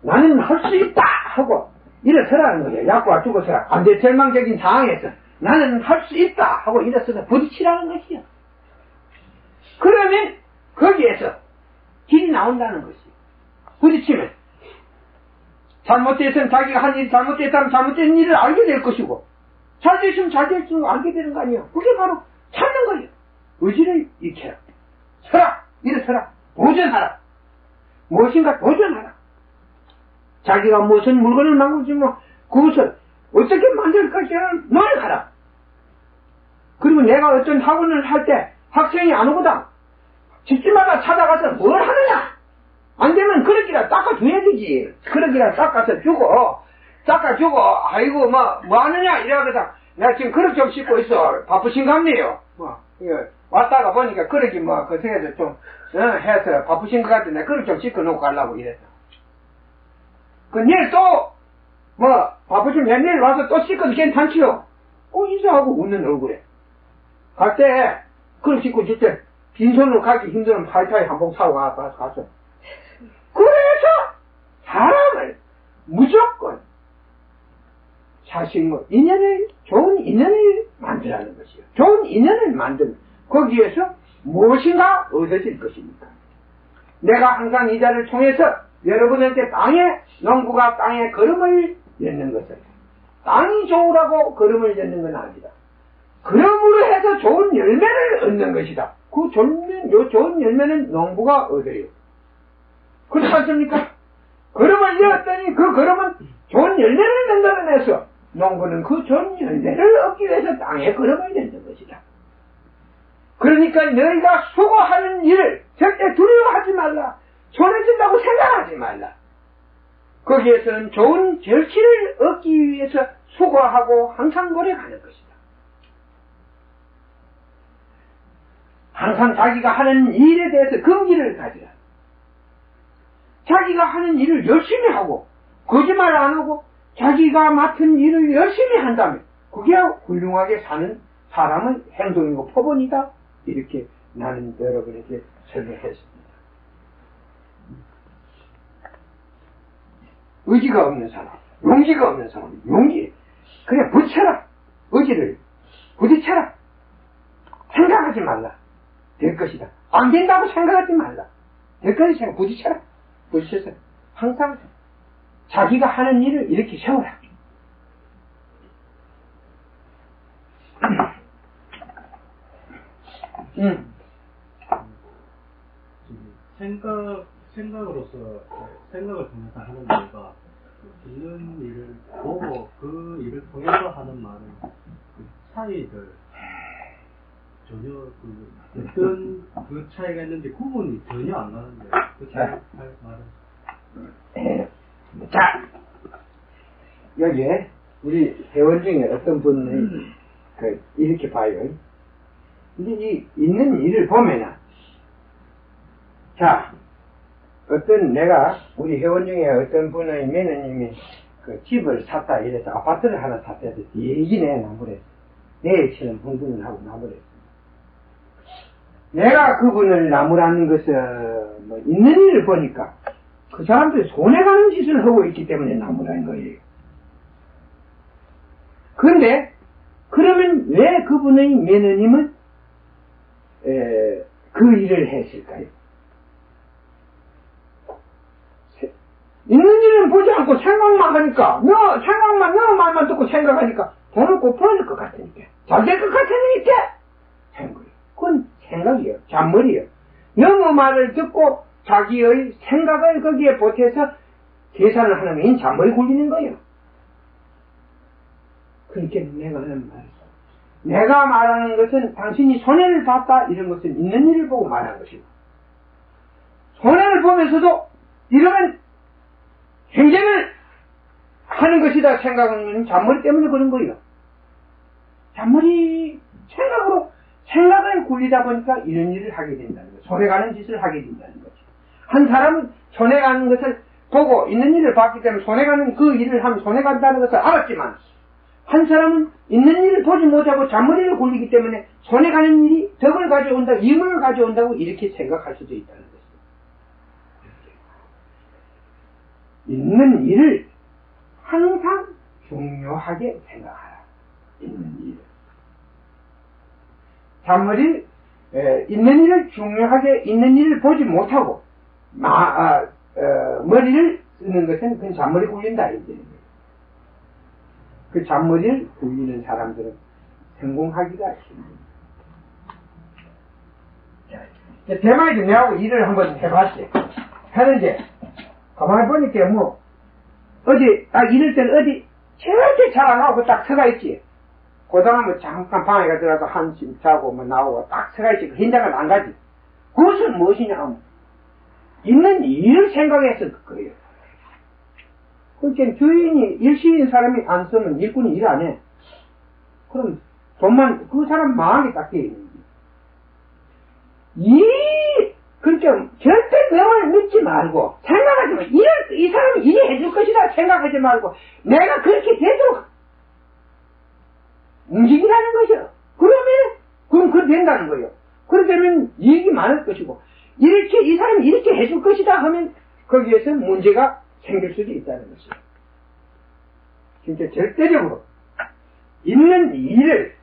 나는 할 수 있다 하고 일어서라는 거예요. 약과 죽어서라. 안돼 절망적인 상황에서 나는 할 수 있다 하고 일어서서 부딪히라는 것이요. 그러면 거기에서 길이 나온다는 것이요. 부딪히면 잘못됐으면 자기가 한 일이 잘못됐다면 잘못된 일을 알게 될 것이고 잘 됐으면 잘 됐으면 알게 되는 거 아니에요. 그게 바로 찾는 거예요. 의지를 익혀라. 서라. 일어서라. 도전하라. 무엇인가 도전하라. 자기가 무슨 물건을 만들지만 그것을 어떻게 만들 것이라는 노력하라. 그리고 내가 어떤 학원을 할 때 학생이 안 오거든. 집집마다 찾아가서 뭘 하느냐. 안 되면 그릇이라 닦아줘야 되지. 그릇이라 닦아서 주고 닦아주고 아이고 뭐 하느냐 이러거든. 내가 지금 그릇 좀 씻고 있어. 바쁘신 것 같네요. 이거 왔다가 보니까 그릇이 그 생에서 좀 해서 바쁘신 것 같은데 그릇 좀 씻고 놓고 가려고 이랬어. 내일 또 바쁘시면 내일 와서 또 씻어도 괜찮지요. 인사하고 웃는 얼굴에 갈 때 그릇 씻고 줄 때 빈손으로 가기 힘들면 파이파이 한 봉 사고 갔어. 그래서 사람을 무조건 자신과 좋은 인연을 만들라는 것이요. 좋은 인연을 만들면 거기에서 무엇인가 얻어질 것입니까? 내가 항상 이 자를 통해서 여러분한테 농부가 땅에 걸음을 였는 것을 땅이 좋으라고 걸음을 였는 건 아니다. 그럼으로 해서 좋은 열매를 얻는 것이다. 그 좋은 열매는 농부가 얻어요. 그렇지 않습니까? 걸음을 이었더니 그 걸음은 좋은 열매를 만들어내서 농부는 그 좋은 열매를 얻기 위해서 땅에 걸음을 냈는 것이다. 그러니까 너희가 수고하는 일을 절대 두려워하지 말라. 손해진다고 생각하지 말라. 거기에서는 좋은 결실을 얻기 위해서 수고하고 항상 노력하는 것이다. 항상 자기가 하는 일에 대해서 긍지를 가지라. 자기가 하는 일을 열심히 하고 거짓말 안 하고 자기가 맡은 일을 열심히 한다면 그게 훌륭하게 사는 사람의 행동이고 포번이다. 이렇게 나는 여러분에게 설명했습니다. 의지가 없는 사람, 용기가 없는 사람, 그냥 붙여라. 의지를 부딪혀라. 생각하지 말라. 될 것이다. 안 된다고 생각하지 말라. 될 것이다. 부딪혀라. 부딪혀서 항상 자기가 하는 일을 이렇게 세워라. 생각을 통해서 하는 말과 있는 일을 보고 그 일을 통해서 하는 말은 그 차이들 전혀 어떤 그 차이가 있는지 구분이 전혀 안 가는데 그 차이 할 말은 자 여기에 우리 회원 중에 어떤 분이 이렇게 봐요. 이제 이 있는 일을 보면은 자 내가 우리 회원 중에 어떤 분의 매너님이 집을 샀다 이래서 아파트를 하나 샀다 해서 얘기네 나무래 내일처럼 흥분을 하고 나무래. 내가 그분을 나무라는 것은 있는 일을 보니까 그 사람들이 손해가는 짓을 하고 있기 때문에 나무라는 거예요. 그런데 그러면 왜 그분의 매너님은 그 일을 했을까요? 있는 일은 보지 않고 생각만 하니까 너 말만 듣고 생각하니까 돈을 꼭 벌어질 것 같으니까 잘 될 것 같으니까 한 거예요. 그건 생각이에요. 잔머리예요. 너무 말을 듣고 자기의 생각을 거기에 보태서 계산을 하는 게 잔머리 굴리는 거예요. 그러니까 내가 하는 말. 내가 말하는 것은 당신이 손해를 봤다 이런 것은 있는 일을 보고 말하는 것이고, 손해를 보면서도 이러한 행정을 하는 것이다 생각하는 잔머리 때문에 그런 거예요. 잔머리 생각을 굴리다 보니까 이런 일을 하게 된다는 거예요. 손해가는 짓을 하게 된다는 거죠. 한 사람은 손해가는 것을 보고 있는 일을 봤기 때문에 손해가는 그 일을 하면 손해간다는 것을 알았지만, 한 사람은 있는 일을 보지 못하고 잔머리를 굴리기 때문에 손해가는 일이 덕을 가져온다, 이문을 가져온다고 이렇게 생각할 수도 있다는 것이죠. 있는 일을 항상 중요하게 생각하라. 있는 일을. 잔머리, 있는 일을 중요하게, 있는 일을 보지 못하고, 머리를 쓰는 것은 그건 잔머리 굴린다, 이제. 그 잔머리를 굴리는 사람들은 성공하기가 힘듭니다. 대만에서 내하고 일을 한번 해봤지. 하는데, 가만히 보니까 뭐, 이럴 때는 어디, 절대 잘 안 하고 딱 서가 있지. 고등하면 잠깐 방에 가더라도 한숨 자고 뭐 나오고 딱 서가 있지. 현장을 안 가지. 그것은 무엇이냐 하면, 있는 일을 생각해서 그래요. 그러니까 주인이 일시인 사람이 안 쓰면 일꾼이 일 안 해. 그럼 돈만, 그 사람 망하게 딱 돼 있는 거지. 그러니까 절대 명을 믿지 말고 생각하지 마. 이 사람이 일해 줄 것이다 생각하지 말고 내가 그렇게 되도록 움직이라는 것이요. 그럼 그렇게 된다는 거예요. 그렇게 되면 이익이 많을 것이고, 이렇게 이 사람이 이렇게 해줄 것이다 하면 거기에서 문제가 생길 수도 있다는 것이에요. 진짜 절대적으로 있는 일을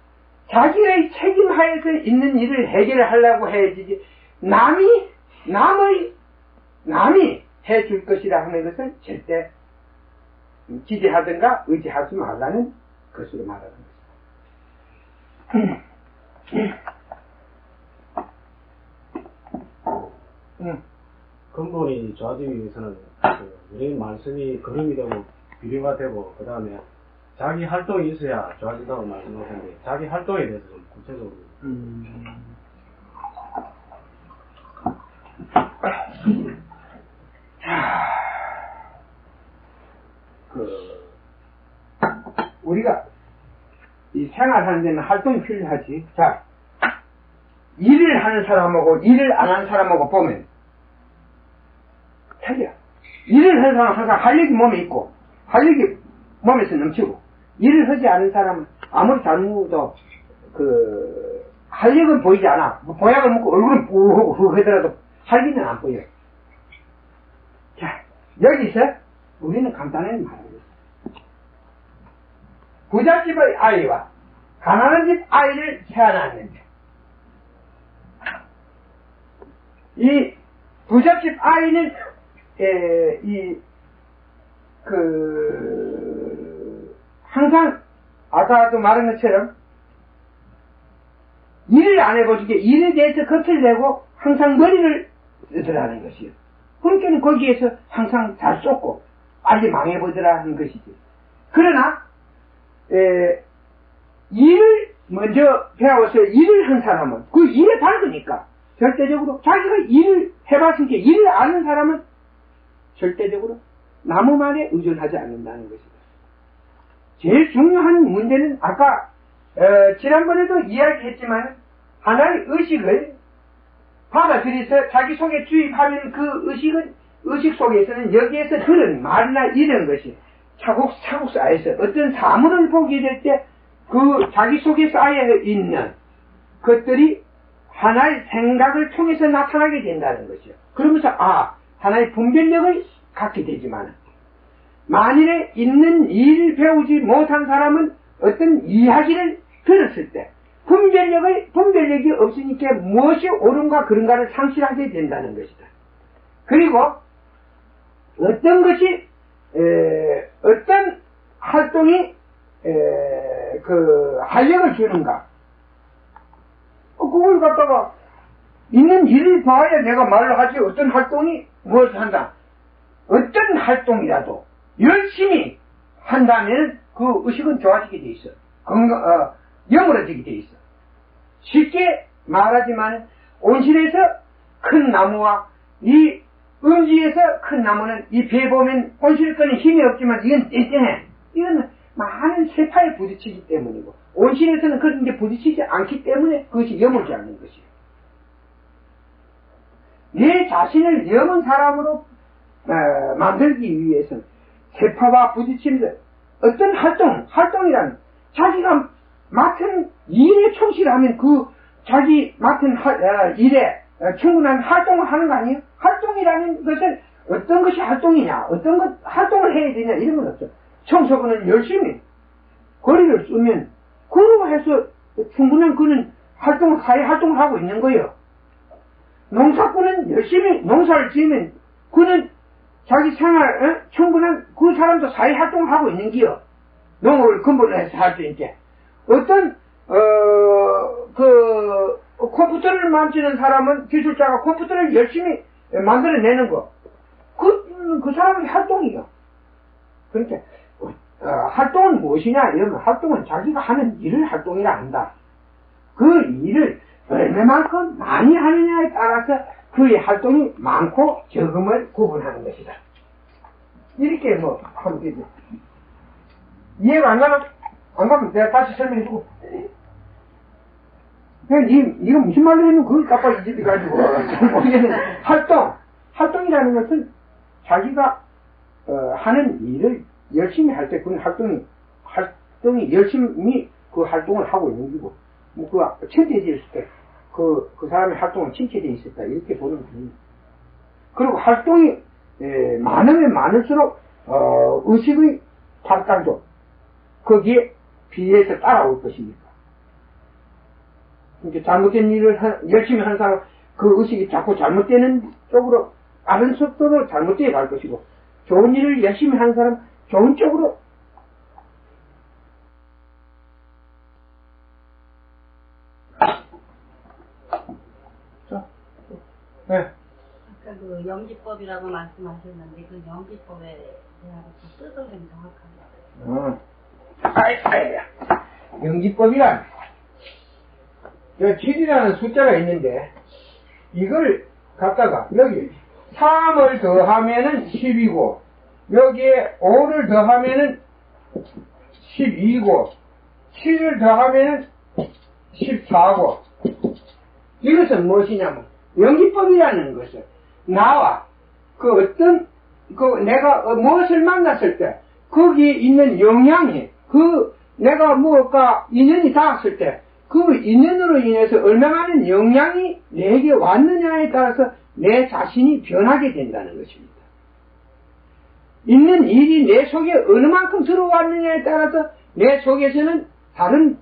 자기의 책임하에서 있는 일을 해결하려고 해야지, 남이 해줄 것이라 하는 것을 절대 기대하든가 의지하지 말라는 것으로 말하는 것입니다. 근본이 좋아지기 위해서는 우리 말씀이 걸음이 되고 비료가 되고, 그 다음에 자기 활동이 있어야 좋아진다고 말씀하셨는데, 자기 활동에 대해서 좀 구체적으로. 우리가 이 생활하는 데는 활동이 필요하지. 자, 일을 하는 사람하고 일을 안 하는 사람하고 보면 틀려. 일을 하는 사람은 항상 활력이 몸에 있고, 활력이 몸에서 넘치고, 일을 하지 않은 사람은 아무리 잘못도 활력은 보이지 않아. 보약을 먹고 얼굴은 뿌하고 하더라도 활기는 안 보여. 자, 여기서 우리는 간단하게 말합니다. 부잣집의 아이와 가난한 집 아이를 태어났는데, 이 부잣집 아이는 항상 아까도 말한 것처럼 일을 안 해보시게 일에 대해서 겉을 내고 항상 머리를 쓰더라는 것이요. 그러니까 거기에서 항상 잘 쏟고 빨리 망해보더라 하는 것이지. 그러나 일을 먼저 배워서 일을 한 사람은 그 일에 밝으니까 절대적으로 자기가 일을 해봤으니까 일을 아는 사람은 절대적으로 남의 말에 의존하지 않는다는 것이다. 제일 중요한 문제는 아까 지난번에도 이야기했지만, 하나의 의식을 받아들여서 자기 속에 주입하면 그 의식 속에서는 여기에서 그런 말이나 이런 것이 차곡차곡 쌓여서 어떤 사물을 보게 될 때 그 자기 속에 쌓여 있는 것들이 하나의 생각을 통해서 나타나게 된다는 것이요. 그러면서 하나의 분별력을 갖게 되지만, 만일에 있는 일을 배우지 못한 사람은 어떤 이야기를 들었을 때 분별력이 없으니까 무엇이 옳은가 그른가를 상실하게 된다는 것이다. 그리고 어떤 것이 어떤 활동이 활력을 주는가, 그걸 갖다가 있는 일을 봐야 내가 말을 하지. 어떤 활동이 무엇을 한다, 어떤 활동이라도 열심히 한다면 그 의식은 좋아지게 돼 있어. 영원해지게 돼 있어. 쉽게 말하지만 온실에서 큰 나무와 이 음지에서 큰 나무는 이 배에 보면 온실 거는 힘이 없지만 이건 땡땡해. 이건 많은 세파에 부딪히기 때문이고 온실에서는 그런 게 부딪히지 않기 때문에 그것이 영원하지 않는 것이에요. 내 자신을 영원 사람으로 만들기 위해서는 세파와 부딪히면서 어떤 활동이란 자기가 맡은 일에 충실하면 그 자기 맡은 일에 충분한 활동을 하는 거 아니에요? 활동이라는 것은 어떤 것이 활동이냐, 어떤 것 활동을 해야 되냐 이런 건 없죠. 청소부는 열심히 거리를 쓰면 그로 해서 충분한 그는 사회 활동을 하고 있는 거예요. 농사꾼은 열심히 농사를 지으면 그는 자기 생활 충분한 그 사람도 사회 활동을 하고 있는 기요. 농업을 근본으로 해서 할 수 있게. 어떤 컴퓨터를 만지는 사람은 기술자가 컴퓨터를 열심히 만들어내는 거. 그 사람의 활동이요. 그러니까 활동은 무엇이냐 이러면 활동은 자기가 하는 일을 활동이라 한다. 그 일을 얼마만큼 많이 하느냐에 따라서 그의 활동이 많고 적음을 구분하는 것이다. 이렇게 하면 되죠. 이해가 안 가나? 안 가면 내가 다시 설명해주고. 이거 무슨 말로 했는 그걸 깜빡 잊어가지고. 활동이라는 것은 자기가 하는 일을 열심히 할 때 그 활동이 열심히 그 활동을 하고 있는 거고, 칭찬되어 있을 때 그 사람의 활동은 칭찬되어 있었다 이렇게 보는 거예요. 그리고 활동이 많으면 많을수록 의식의 발달도 거기에 비해서 따라올 것입니다. 그러니까 잘못된 일을 열심히 하는 사람 그 의식이 자꾸 잘못되는 쪽으로 빠른 속도로 잘못되어 갈 것이고, 좋은 일을 열심히 하는 사람 좋은 쪽으로 네. 아까 그 영지법이라고 말씀하셨는데 그 영지법에 대한 뜻을 좀 정확하게. 영지법이란 7이라는 숫자가 있는데 이걸 갖다가 여기 3을 더하면은 10이고 여기에 5를 더하면은 12고 7을 더하면은 14고 이것은 무엇이냐면 영지법이라는 것은 나와 내가 무엇을 만났을 때 거기에 있는 영향이 내가 무엇과 인연이 닿았을 때 그 인연으로 인해서 얼마나 영향이 내게 왔느냐에 따라서 내 자신이 변하게 된다는 것입니다. 있는 일이 내 속에 어느 만큼 들어왔느냐에 따라서 내 속에서는 다른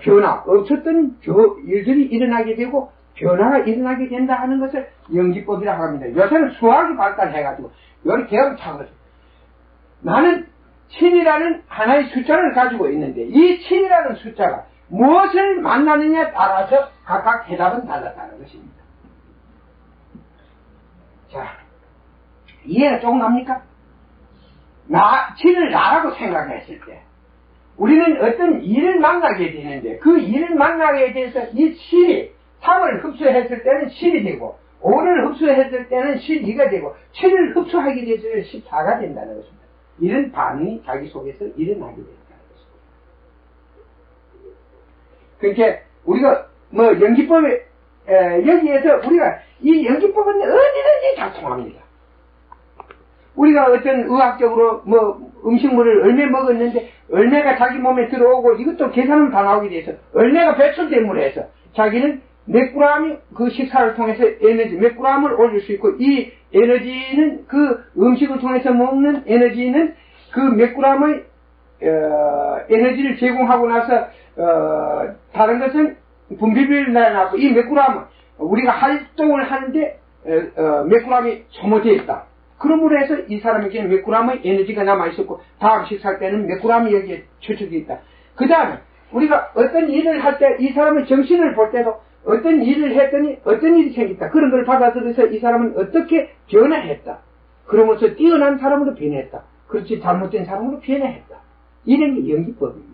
변화, 없었던 일들이 일어나게 되고 변화가 일어나게 된다 하는 것을 영지법이라고 합니다. 요새는 수학이 발달해가지고 여기 대학을 차거든. 나는 7이라는 하나의 숫자를 가지고 있는데 이 7이라는 숫자가 무엇을 만나느냐에 따라서 각각 해답은 달랐다는 것입니다. 자, 이해가 조금 갑니까? 7을 나라고 생각했을 때 우리는 어떤 일을 만나게 되는데 그 일을 만나게 돼서 이 7이 3을 흡수했을 때는 7이 되고 5를 흡수했을 때는 12가 되고 7을 흡수하게 돼서 14가 된다는 것입니다. 이런 반응이 자기 속에서 일어나게 된다는 것입니다. 그러니까 우리가 영지법에 여기에서 우리가 이 영지법은 어디든지 작동합니다. 우리가 어떤 의학적으로 음식물을 얼마 먹었는데 얼마가 자기 몸에 들어오고 이것도 계산은 다 나오게 돼서 얼마가 배출됨으로 해서 자기는 몇 g이 그 식사를 통해서 에너지 몇 g을 올릴 수 있고 이 에너지는 그 음식을 통해서 먹는 에너지는 그 몇 g의 에너지를 제공하고 나서 다른 것은 분비비를 내놔고 이 몇 g은 우리가 활동을 하는데 몇 g이 소모되어 있다. 그러므로 해서 이 사람에게는 몇 g의 에너지가 남아있었고 다음 식사할 때는 몇 g이 여기에 추측이 있다. 그 다음에 우리가 어떤 일을 할 때 이 사람의 정신을 볼 때도 어떤 일을 했더니 어떤 일이 생겼다. 그런 걸 받아들여서 이 사람은 어떻게 변화했다. 그러면서 뛰어난 사람으로 변했다. 그렇지 잘못된 사람으로 변화했다. 이런 게 연기법입니다.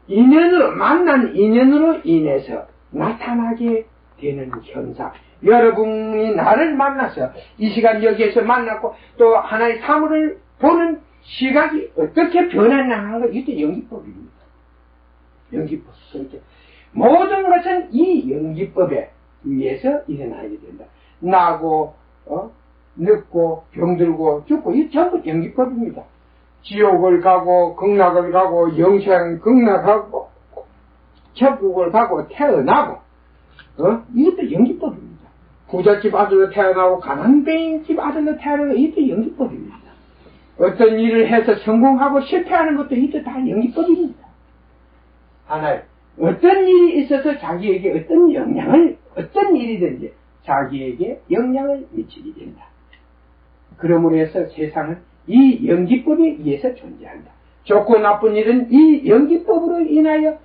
인연으로, 만난 인연으로 인해서 나타나게 되는 현상. 여러분이 나를 만나서 이 시간 여기에서 만났고 또 하나의 사물을 보는 시각이 어떻게 변했나 하는 거, 이게 연기법입니다. 연기법. 그러니까 모든 것은 이 연기법에 의해서 일어나게 된다. 나고, 늙고, 병들고, 죽고, 이 전부 연기법입니다. 지옥을 가고, 극락을 가고, 영생 극락하고, 천국을 가고, 태어나고, 이것도 연기법입니다. 부잣집 아들로 태어나고, 가난뱅이집 아들로 태어나고, 이것도 연기법입니다. 어떤 일을 해서 성공하고 실패하는 것도 이것도 다 연기법입니다. 하나의 어떤 일이 있어서 자기에게 어떤 영향을, 어떤 일이든지 자기에게 영향을 미치게 된다. 그러므로 해서 세상은 이 연기법에 의해서 존재한다. 좋고 나쁜 일은 이 연기법으로 인하여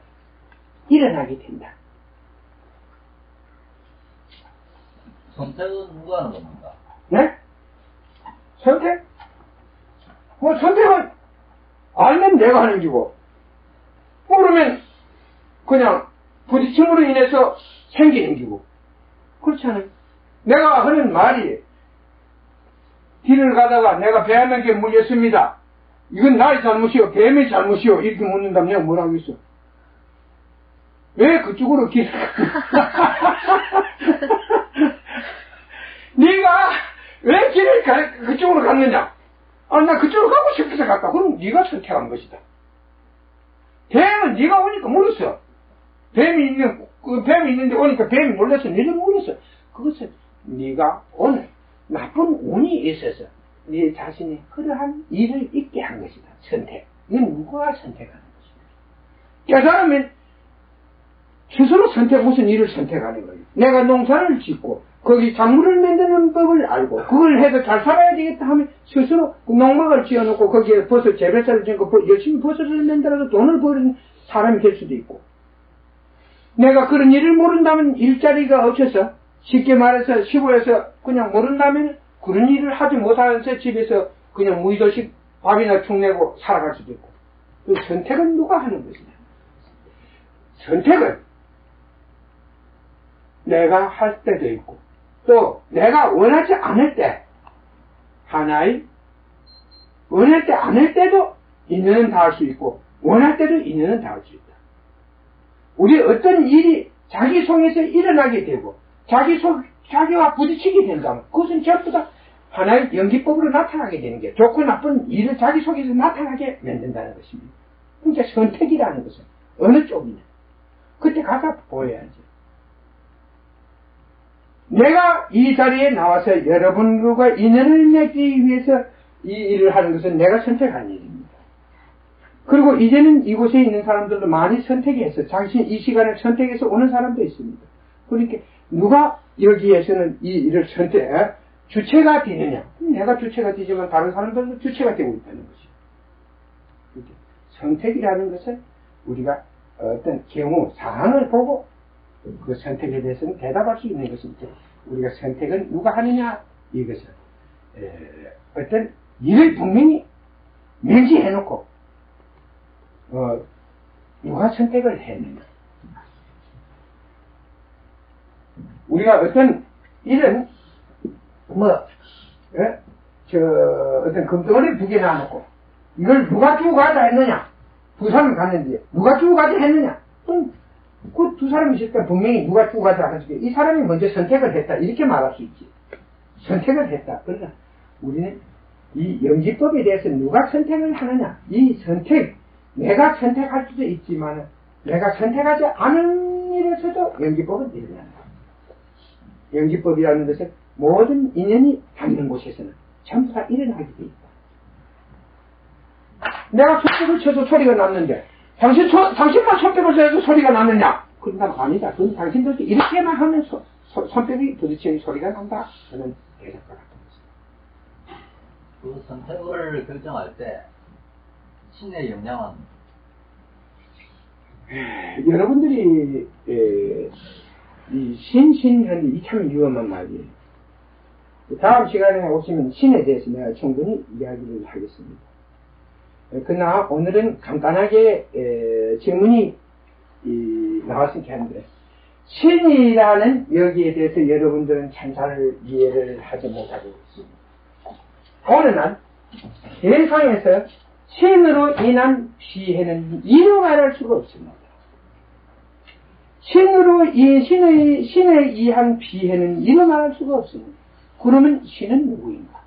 일어나게 된다. 선택은 누가 하는 겁니까? 네? 선택? 뭐 선택은 알면 내가 하는 기고, 모르면 그냥 부딪힘으로 인해서 생기는 기고. 그렇지 않아요? 내가 하는 말이, 길을 가다가 내가 뱀에게 물렸습니다. 이건 나의 잘못이요, 뱀의 잘못이요, 이렇게 묻는다면 내가 뭐라고 하겠어? 왜 그쪽으로 길을 네가 왜 길을 그쪽으로 갔느냐? 나 그쪽으로 가고 싶어서 갔다. 그럼 네가 선택한 것이다. 뱀은 네가 오니까 물었어. 뱀이 있는데 오니까 뱀이 놀랐어. 너는 물었어. 그것은 네가 오늘 나쁜 운이 있어서 네 자신이 그러한 일을 있게 한 것이다. 선택. 이건 누가 선택하는 것이다. 깨달으면 스스로 무슨 일을 선택하는 거예요. 내가 농사를 짓고 거기 작물을 만드는 법을 알고 그걸 해서 잘 살아야 되겠다 하면 스스로 농막을 지어놓고 거기에 버섯 재배사를 짓고 열심히 버섯을 만들어서 돈을 버는 사람이 될 수도 있고, 내가 그런 일을 모른다면 일자리가 없어서, 쉽게 말해서 시골에서 그냥 모른다면 그런 일을 하지 못하면서 집에서 그냥 무의도식 밥이나 축 내고 살아갈 수도 있고. 그 선택은 누가 하는 것이냐? 선택은 내가 할 때도 있고 또 내가 원하지 않을 때, 하나의 원할 때 안 할 때도 인연은 닿을 수 있고 원할 때도 인연은 닿을 수 있다. 우리 어떤 일이 자기 속에서 일어나게 되고 자기와 부딪히게 된다면 그것은 전부 다 하나의 연기법으로 나타나게 되는 게, 좋고 나쁜 일을 자기 속에서 나타나게 만든다는 것입니다. 그러니까 선택이라는 것은 어느 쪽이냐, 그때 가서 보여야지. 내가 이 자리에 나와서 여러분과 인연을 맺기 위해서 이 일을 하는 것은 내가 선택한 일입니다. 그리고 이제는 이곳에 있는 사람들도 많이 선택해서 자신 이 시간을 선택해서 오는 사람도 있습니다. 그러니까 누가 여기에서는 이 일을 주체가 되느냐? 내가 주체가 되지만 다른 사람들도 주체가 되고 있다는 것이죠. 선택이라는 것은 우리가 어떤 경우 사안을 보고 그 선택에 대해서는 대답할 수 있는 것입니다. 우리가 선택은 누가 하느냐, 이것은 어떤 일을 분명히 명시해놓고 누가 선택을 했느냐. 우리가 어떤 일은 어떤 금덩어리를 두 개 놔놓고 이걸 누가 주고 가자 했느냐, 두 사람이 갔는데 누가 주고 가자 했느냐, 그 두 사람이 있을 때 분명히 누가 주고 가자 하는데 이 사람이 먼저 선택을 했다, 이렇게 말할 수 있지. 선택을 했다. 그러나 우리는 이 연기법에 대해서 누가 선택을 하느냐, 이 선택, 내가 선택할 수도 있지만 내가 선택하지 않은 일에서도 연기법은 일어난다. 연기법이라는 것은 모든 인연이 닿는 곳에서는 전부 다 일어나게 돼 있다. 내가 손뼉을 쳐도 소리가 났는데 당신만 손뼉을 쳐도 소리가 났느냐? 그런다면 아니다. 그건 당신들도 이렇게만 하면 손뼉이 부딪히는 소리가 난다. 저는 대답과 같은 것입니다. 그 선택을 결정할 때 신의 영향은? 여러분들이 이 신하는 이 참 위험한 말이에요. 다음 시간에 오시면 신에 대해서 내가 충분히 이야기를 하겠습니다. 그러나 오늘은 간단하게 질문이 나왔으니까 하는데, 신이라는 여기에 대해서 여러분들은 참 잘 이해를 하지 못하고 있습니다. 어느 날 세상에서 신으로 인한 피해는 이루 말할 수가 없습니다. 신에 의한 피해는 이루 말할 수가 없습니다. 그러면 신은 누구인가?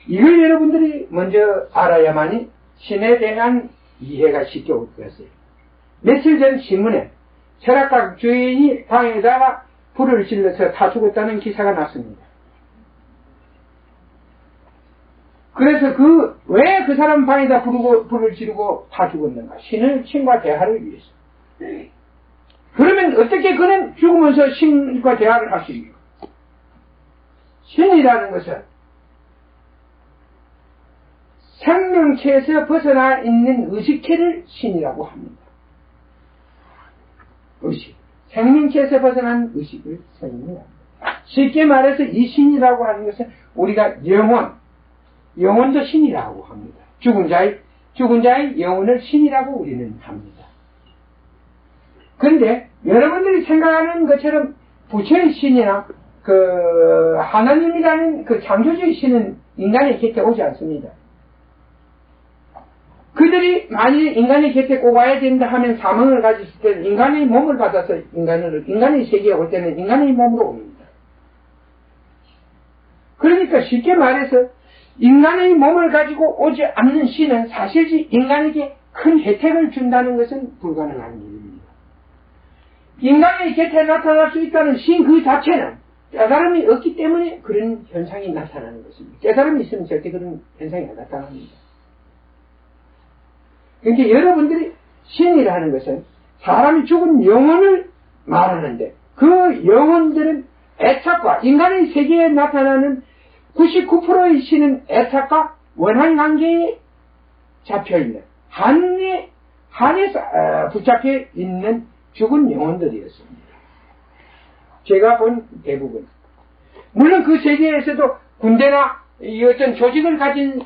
이걸 여러분들이 먼저 알아야만이 신에 대한 이해가 쉽게 올 것이에요. 며칠 전 신문에 철학가 주인이 방에다가 불을 질러서 다 죽었다는 기사가 났습니다. 그래서 왜 그 사람 방에다 불을 지르고 다 죽었는가? 신과 대화를 위해서. 그러면 어떻게 그는 죽으면서 신과 대화를 할 수 있는가? 신이라는 것은 생명체에서 벗어나 있는 의식체를 신이라고 합니다. 의식. 생명체에서 벗어난 의식을 신이라고 합니다. 쉽게 말해서 이 신이라고 하는 것은 우리가 영혼도 신이라고 합니다. 죽은 자의 영혼을 신이라고 우리는 합니다. 그런데 여러분들이 생각하는 것처럼 부처의 신이나 하나님이라는 창조주의 신은 인간의 곁에 오지 않습니다. 그들이 만일 인간의 곁에 꼭 와야 된다 하면 사명을 가졌을 때는 인간의 몸을 받아서 인간의 세계에 올 때는 인간의 몸으로 옵니다. 그러니까 쉽게 말해서 인간의 몸을 가지고 오지 않는 신은 사실 인간에게 큰 혜택을 준다는 것은 불가능한 일입니다. 인간의 곁에 나타날 수 있다는 신 그 자체는 깨달음이 없기 때문에 그런 현상이 나타나는 것입니다. 깨달음이 있으면 절대 그런 현상이 안 나타납니다. 그러니까 여러분들이 신이라는 것은 사람이 죽은 영혼을 말하는데 그 영혼들은 애착과 인간의 세계에 나타나는 99%의 신은 애착과 원한 관계에 잡혀있는 한에 붙잡혀 있는 죽은 영혼들이었습니다. 제가 본 대부분 물론 그 세계에서도 군대나 어떤 조직을 가진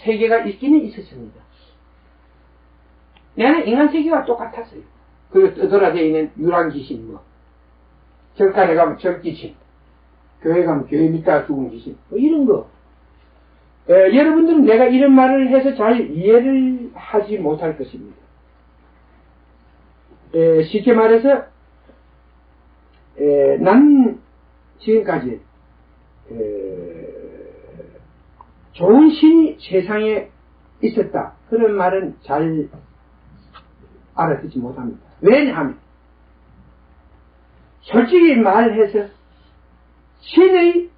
세계가 있기는 있었습니다. 내는 인간 세계와 똑같았어요. 그 떠돌아다니는 있는 유랑귀신 절간에 가면 절귀신, 교회 가면 교회 믿다가 죽은 귀신 이런 거. 여러분들은 내가 이런 말을 해서 잘 이해를 하지 못할 것입니다. 쉽게 말해서 난 지금까지 좋은 신이 세상에 있었다 그런 말은 잘 알아듣지 못합니다. 왜냐하면 솔직히 말해서 신의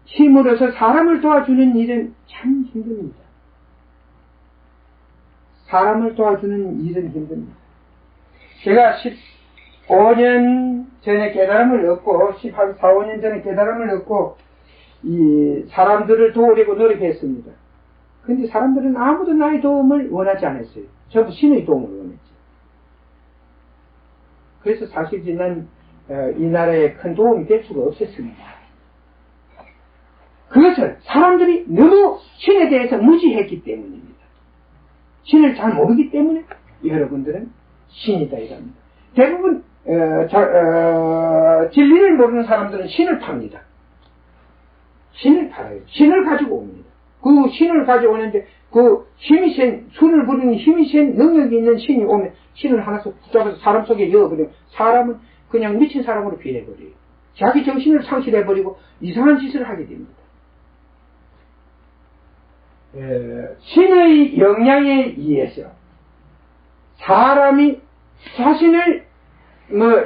힘으로서 사람을 도와주는 일은 참 힘듭니다. 사람을 도와주는 일은 힘듭니다. 제가 15년 전에 깨달음을 얻고 4, 5년 전에 깨달음을 얻고 이 사람들을 도우려고 노력했습니다. 근데 사람들은 아무도 나의 도움을 원하지 않았어요. 전부 신의 도움을 원했죠. 그래서 사실 난 이 나라에 큰 도움이 될 수가 없었습니다. 그것은 사람들이 너무 신에 대해서 무지했기 때문입니다. 신을 잘 모르기 때문에 여러분들은 신이다 이럽니다. 대부분 진리를 모르는 사람들은 신을 팝니다. 신을 팔아요. 신을 가지고 옵니다. 그 신을 가져오는데 그 힘이 센, 술을 부리는 힘이 센 능력이 있는 신이 오면 신을 하나 붙잡아서 사람 속에 넣어버리면 사람은 그냥 미친 사람으로 변해버려요. 자기 정신을 상실해버리고 이상한 짓을 하게 됩니다. 신의 영향에 의해서 사람이 자신을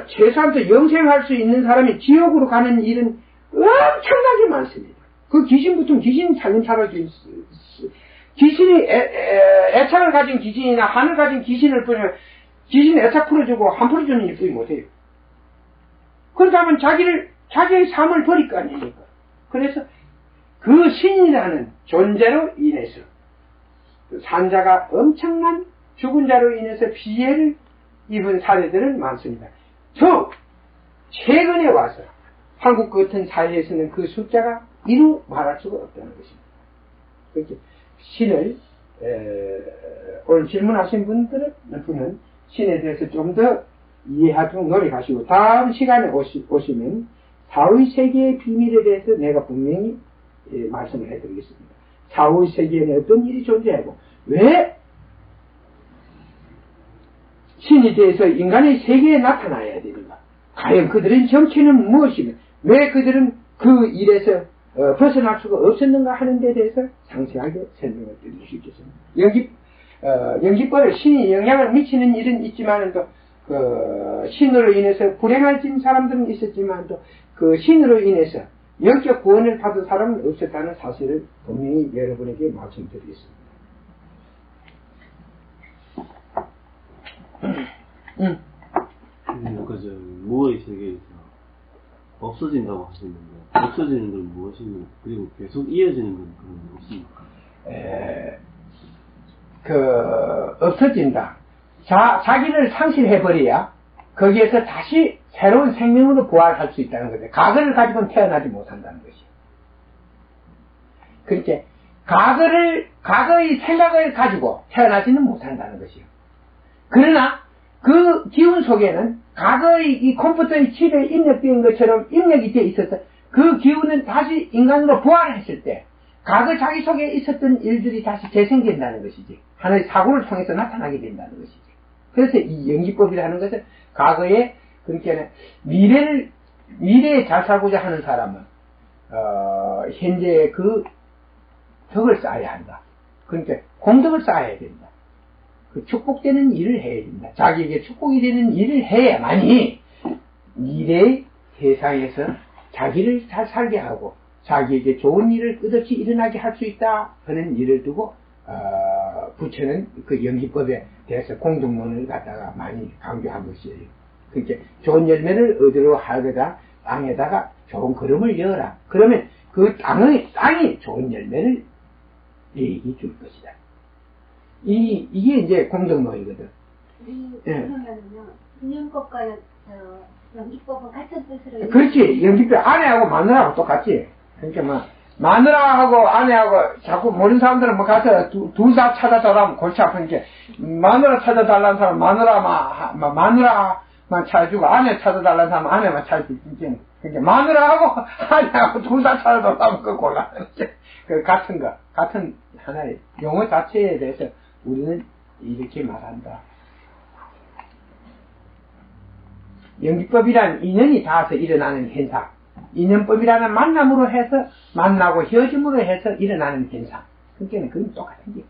최소한도 영생할 수 있는 사람이 지옥으로 가는 일은 엄청나게 많습니다. 그 귀신 붙으면 귀신 살림살아 귀신이 애착을 가진 귀신이나 한을 가진 귀신을 뿌리면 귀신 애착 풀어주고 한 풀어주는 일 뿐이 못해요. 그러다 보면 자기의 삶을 버릴 거 아닙니까? 그래서 그 신이라는 존재로 인해서 산자가 엄청난 죽은 자로 인해서 피해를 입은 사례들은 많습니다. 저 최근에 와서 한국 같은 사회에서는 그 숫자가 이루 말할 수가 없다는 것입니다. 그렇게 신을 오늘 질문하신 분은 신에 대해서 좀 더 이해하도록 노력하시고 다음 시간에 오시면 사후의 세계의 비밀에 대해서 내가 분명히 말씀을 해드리겠습니다. 사후의 세계에는 어떤 일이 존재하고 왜 신이 대해서 인간의 세계에 나타나야 되는가, 과연 그들의 정체는 무엇이며 왜 그들은 그 일에서 벗어날 수가 없었는가 하는 데 대해서 상세하게 설명을 드릴 수 있겠습니다. 영지법에 신이 영향을 미치는 일은 있지만 또 신으로 인해서 불행해진 사람들은 있었지만 또 그 신으로 인해서 영적 구원을 받은 사람은 없었다는 사실을 분명히 여러분에게 말씀드리겠습니다. 아까 저 무어의 세계에서 없어진다고 하셨는데 없어지는 건 무엇입니까? 그리고 계속 이어지는 건 그건 무엇입니까? 없어진다. 자기를 상실해버려야 거기에서 다시 새로운 생명으로 부활할 수 있다는 거죠. 과거를 가지고는 태어나지 못한다는 것이요. 그렇게 과거의 생각을 가지고 태어나지는 못한다는 것이요. 그러나 그 기운 속에는 과거의 이 컴퓨터의 칩에 입력된 것처럼 입력이 돼 있어서 그 기운은 다시 인간으로 부활했을 때 과거 자기 속에 있었던 일들이 다시 재생된다는 것이지. 하나의 사고를 통해서 나타나게 된다는 것이지. 그래서 이 연기법이라는 것은 과거에 그렇게 미래에 잘 살고자 하는 사람은 현재 그 덕을 쌓아야 한다. 그러니까 공덕을 쌓아야 된다. 그 축복되는 일을 해야 된다. 자기에게 축복이 되는 일을 해야만이 미래의 세상에서 자기를 잘 살게 하고 자기에게 좋은 일을 끝없이 일어나게 할 수 있다 하는 일을 두고 부처는 그 연기법에 대해서 공동론을 갖다가 많이 강조한 것이에요. 그러니까 좋은 열매를 얻으러 하거다 땅에다가 좋은 걸음을 여어라. 그러면 그 땅이 좋은 열매를 내게 줄 것이다. 이게 이제 공동론이거든. 그러면은요, 인연법과 연기법은 같은 뜻으로. 그렇지. 연기법 아내하고 마누라하고 똑같지. 그러니까 뭐 마누라하고 아내하고 자꾸 모르는 사람들은 뭐 가서 둘 다 찾아달라면 골치 아프니까 마누라 찾아달라는 사람 마누라만 찾아주고 아내 찾아달라는 사람 아내만 찾아주고 그러니까 마누라하고 아내하고 둘 다 찾아달라면 그거 곤란해. 그 같은 하나의 용어 자체에 대해서 우리는 이렇게 말한다. 연기법이란 인연이 닿아서 일어나는 현상. 인연법이라는 만남으로 해서 만나고 헤어짐으로 해서 일어나는 현상. 그러니까 그건 똑같은 게.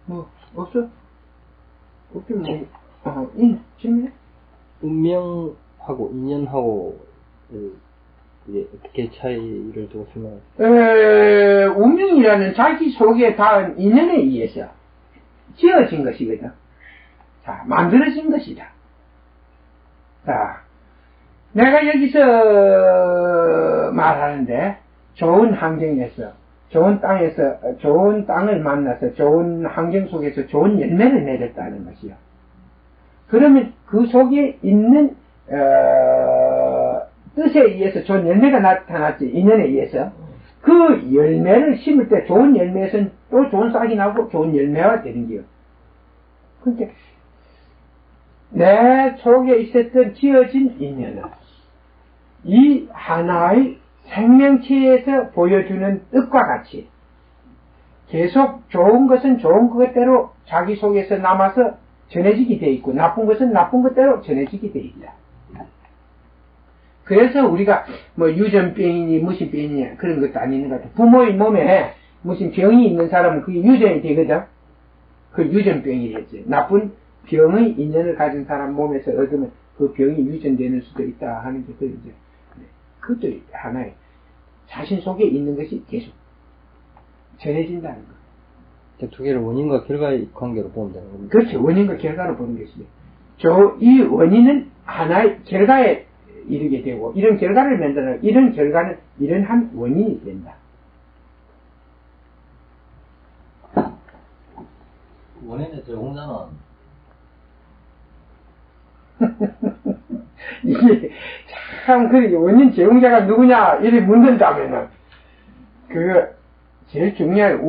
뭐 없어? 없지 뭐. 질문해? 운명하고 인연하고 이게 어떻게 차이를 두고 설명하세요? 운명이라는 자기 속에 닿은 인연에 의해서 지어진 것이거든. 자, 만들어진 것이다. 자, 내가 여기서 말하는데 좋은 환경에서 좋은 땅에서 좋은 땅을 만나서 좋은 환경 속에서 좋은 열매를 맺었다는 것이요. 그러면 그 속에 있는 뜻에 의해서 좋은 열매가 나타났지. 인연에 의해서 그 열매를 심을 때 좋은 열매에서는 또 좋은 싹이 나고 좋은 열매가 되는 거요. 그러니까 내 속에 있었던 지어진 인연은 이 하나의 생명체에서 보여주는 뜻과 같이 계속 좋은 것은 좋은 것대로 자기 속에서 남아서 전해지게 돼 있고 나쁜 것은 나쁜 것대로 전해지게 돼 있다. 그래서 우리가 뭐 유전병이니 무슨 병이냐 그런 것도 안 있는 것 같아. 부모의 몸에 무슨 병이 있는 사람은 그게 유전이 되거든. 그 유전병이겠지. 나쁜 병의 인연을 가진 사람 몸에서 얻으면 그 병이 유전되는 수도 있다 하는 게 이제 그것도 하나의 자신 속에 있는 것이 계속 전해진다는 거. 두 개를 원인과 결과의 관계로 보면 되는 겁니다. 그렇죠. 원인과 결과로 보는 것이죠. 이 원인은 하나의 결과에 이르게 되고 이런 결과를 만들어 이런 결과는 이런 한 원인이 된다. 원인의 제공자는 이게 참, 그 원인 제공자가 누구냐, 이렇게 묻는다면은, 제일 중요한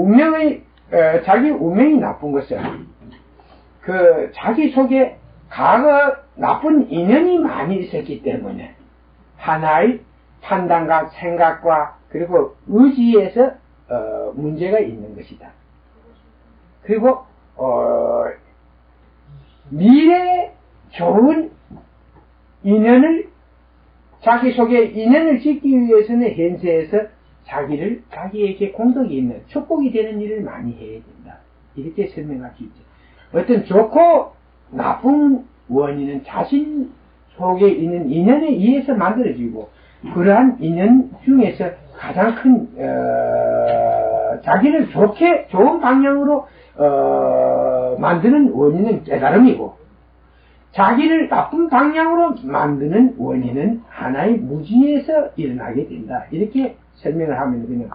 자기 운명이 나쁜 것은, 자기 속에 과거 나쁜 인연이 많이 있었기 때문에, 하나의 판단과 생각과, 그리고 의지에서, 문제가 있는 것이다. 그리고, 미래에 좋은 인연을, 자기 속에 인연을 짓기 위해서는 현세에서 자기에게 공덕이 있는 축복이 되는 일을 많이 해야 된다. 이렇게 설명할 수 있죠. 어떤 좋고 나쁜 원인은 자신 속에 있는 인연에 의해서 만들어지고, 그러한 인연 중에서 가장 큰, 자기를 좋은 방향으로, 만드는 원인은 깨달음이고, 자기를 나쁜 방향으로 만드는 원인은 하나의 무지에서 일어나게 된다. 이렇게 설명을 하면 그냥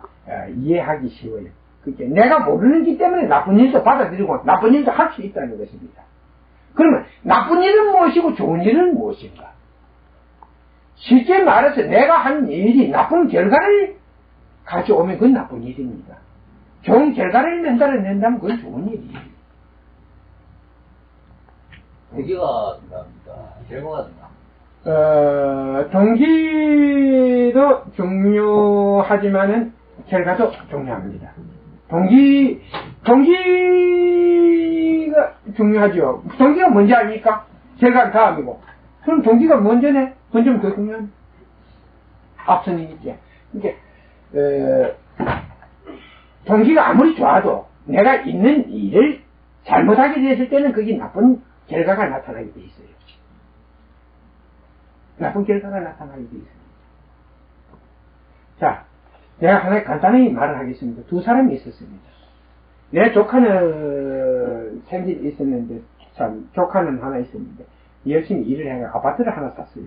이해하기 쉬워요. 그게 내가 모르는 기 때문에 나쁜 일도 받아들이고 나쁜 일도 할 수 있다는 것입니다. 그러면 나쁜 일은 무엇이고 좋은 일은 무엇인가? 실제 말해서 내가 한 일이 나쁜 결과를 가져오면 그건 나쁜 일입니다. 좋은 결과를 만들어낸다면 그건 좋은 일이에요. 동기가 중요합니다. 결과가 중요합니다. 동기도 중요하지만은 결과도 중요합니다. 동기가 중요하죠. 동기가 뭔지 아닙니까? 결과는 다음이고. 그럼 동기가 먼저네? 그건 좀 더 중요한 앞선이겠지. 그러니까, 동기가 아무리 좋아도 내가 있는 일을 잘못하게 됐을 때는 그게 나쁜 결과가 나타나게 돼 있어요. 나쁜 결과가 나타나게 돼 있습니다. 자, 내가 하나 간단히 말을 하겠습니다. 두 사람이 있었습니다. 내 조카는 생일이 있었는데, 참, 조카는 하나 있었는데, 열심히 일을 해서 아파트를 하나 샀어요.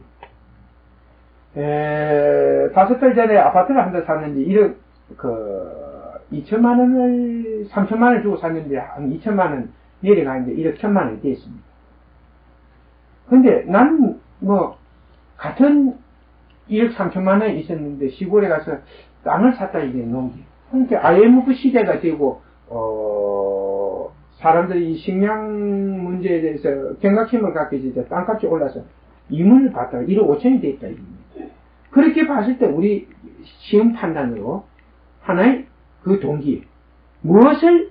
5달 전에 아파트를 한 대 샀는데, 2천만 원을, 3천만 원을 주고 샀는데, 한 2천만 원 내려가는데 1억 1천만 원이 됐습니다. 근데 난, 같은 1억 3천만 원이 있었는데, 시골에 가서 땅을 샀다, 이게 농기. 그러니까 IMF 시대가 되고, 사람들이 이 식량 문제에 대해서 경각심을 갖게 되자 땅값이 올라서 이문을 받다가 1억 5천이 됐다, 이겁니다. 그렇게 봤을 때 우리 시험 판단으로 하나의 그 동기, 무엇을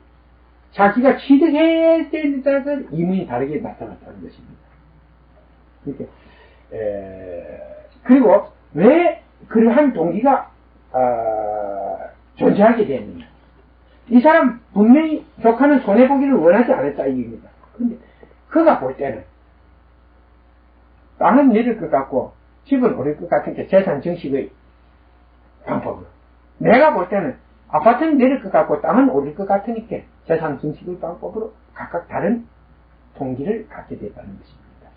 자기가 취득해야 되는지에 따라서 이문이 다르게 나타났다는 것입니다. 그러니까, 그리고 왜 그러한 동기가, 존재하게 됐느냐. 이 사람 분명히 조카는 손해보기를 원하지 않았다, 이겁니다. 근데 그가 볼 때는 땅은 내릴 것 같고 집은 오를 것 같으니까 재산 증식의 방법으로, 내가 볼 때는 아파트는 내릴 것 같고 땅은 오를 것 같으니까 재산 증식의 방법으로 각각 다른 동기를 갖게 됐다는 것입니다.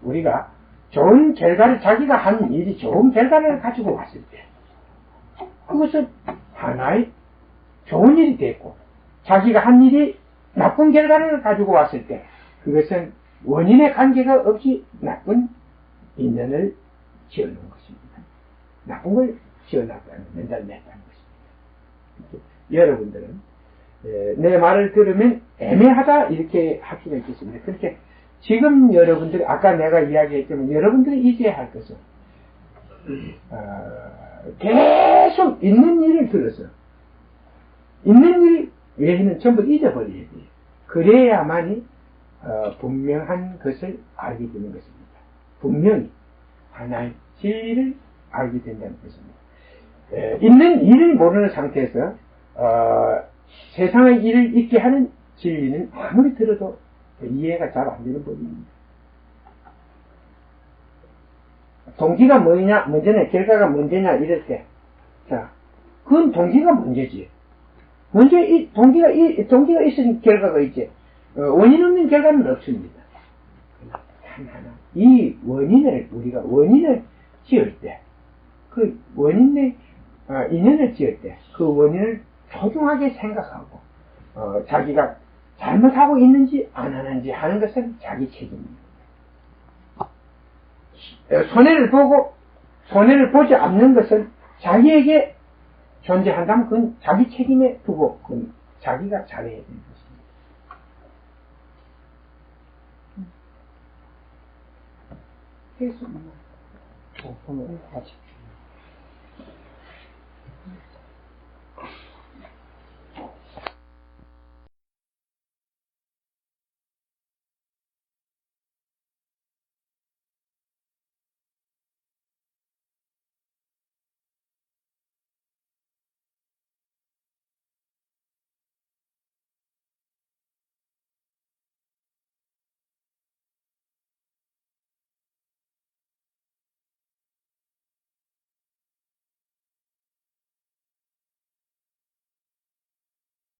우리가 좋은 결과를, 자기가 한 일이 좋은 결과를 가지고 왔을 때 그것은 하나의 좋은 일이 됐고, 자기가 한 일이 나쁜 결과를 가지고 왔을 때 그것은 원인의 관계가 없이 나쁜 인연을 지어놓은 것입니다. 나쁜 걸 지어놨다는, 만들어냈다는 것입니다. 여러분들은 내 말을 들으면 애매하다 이렇게 할 수가 있겠습니다. 그렇게 지금 여러분들이, 아까 내가 이야기했지만 여러분들이 잊어야 할 것은 계속 있는 일을 들어서 있는 일 외에는 전부 잊어버려야 돼요. 그래야만이 분명한 것을 알게 되는 것입니다. 분명히 하나의 진리를 알게 된다는 것입니다. 있는 일을 모르는 상태에서 세상의 일을 잊게 하는 진리는 아무리 들어도 이해가 잘 안 되는 법입니다. 동기가 뭐냐, 문제냐, 결과가 문제냐 이럴 때, 자, 그건 동기가 문제지. 동기가 있으니 결과가 있지. 원인 없는 결과는 없습니다. 하나, 이 원인을, 우리가 원인을 지을 때, 그 원인의, 인연을 지을 때, 그 원인을 소중하게 생각하고, 자기가 잘못하고 있는지 안 하는지 하는 것은 자기 책임입니다. 손해를 보고 손해를 보지 않는 것은 자기에게 존재한다면 그건 자기 책임에 두고 그건 자기가 잘해야 되는 것입니다. 그래서 그러면 아직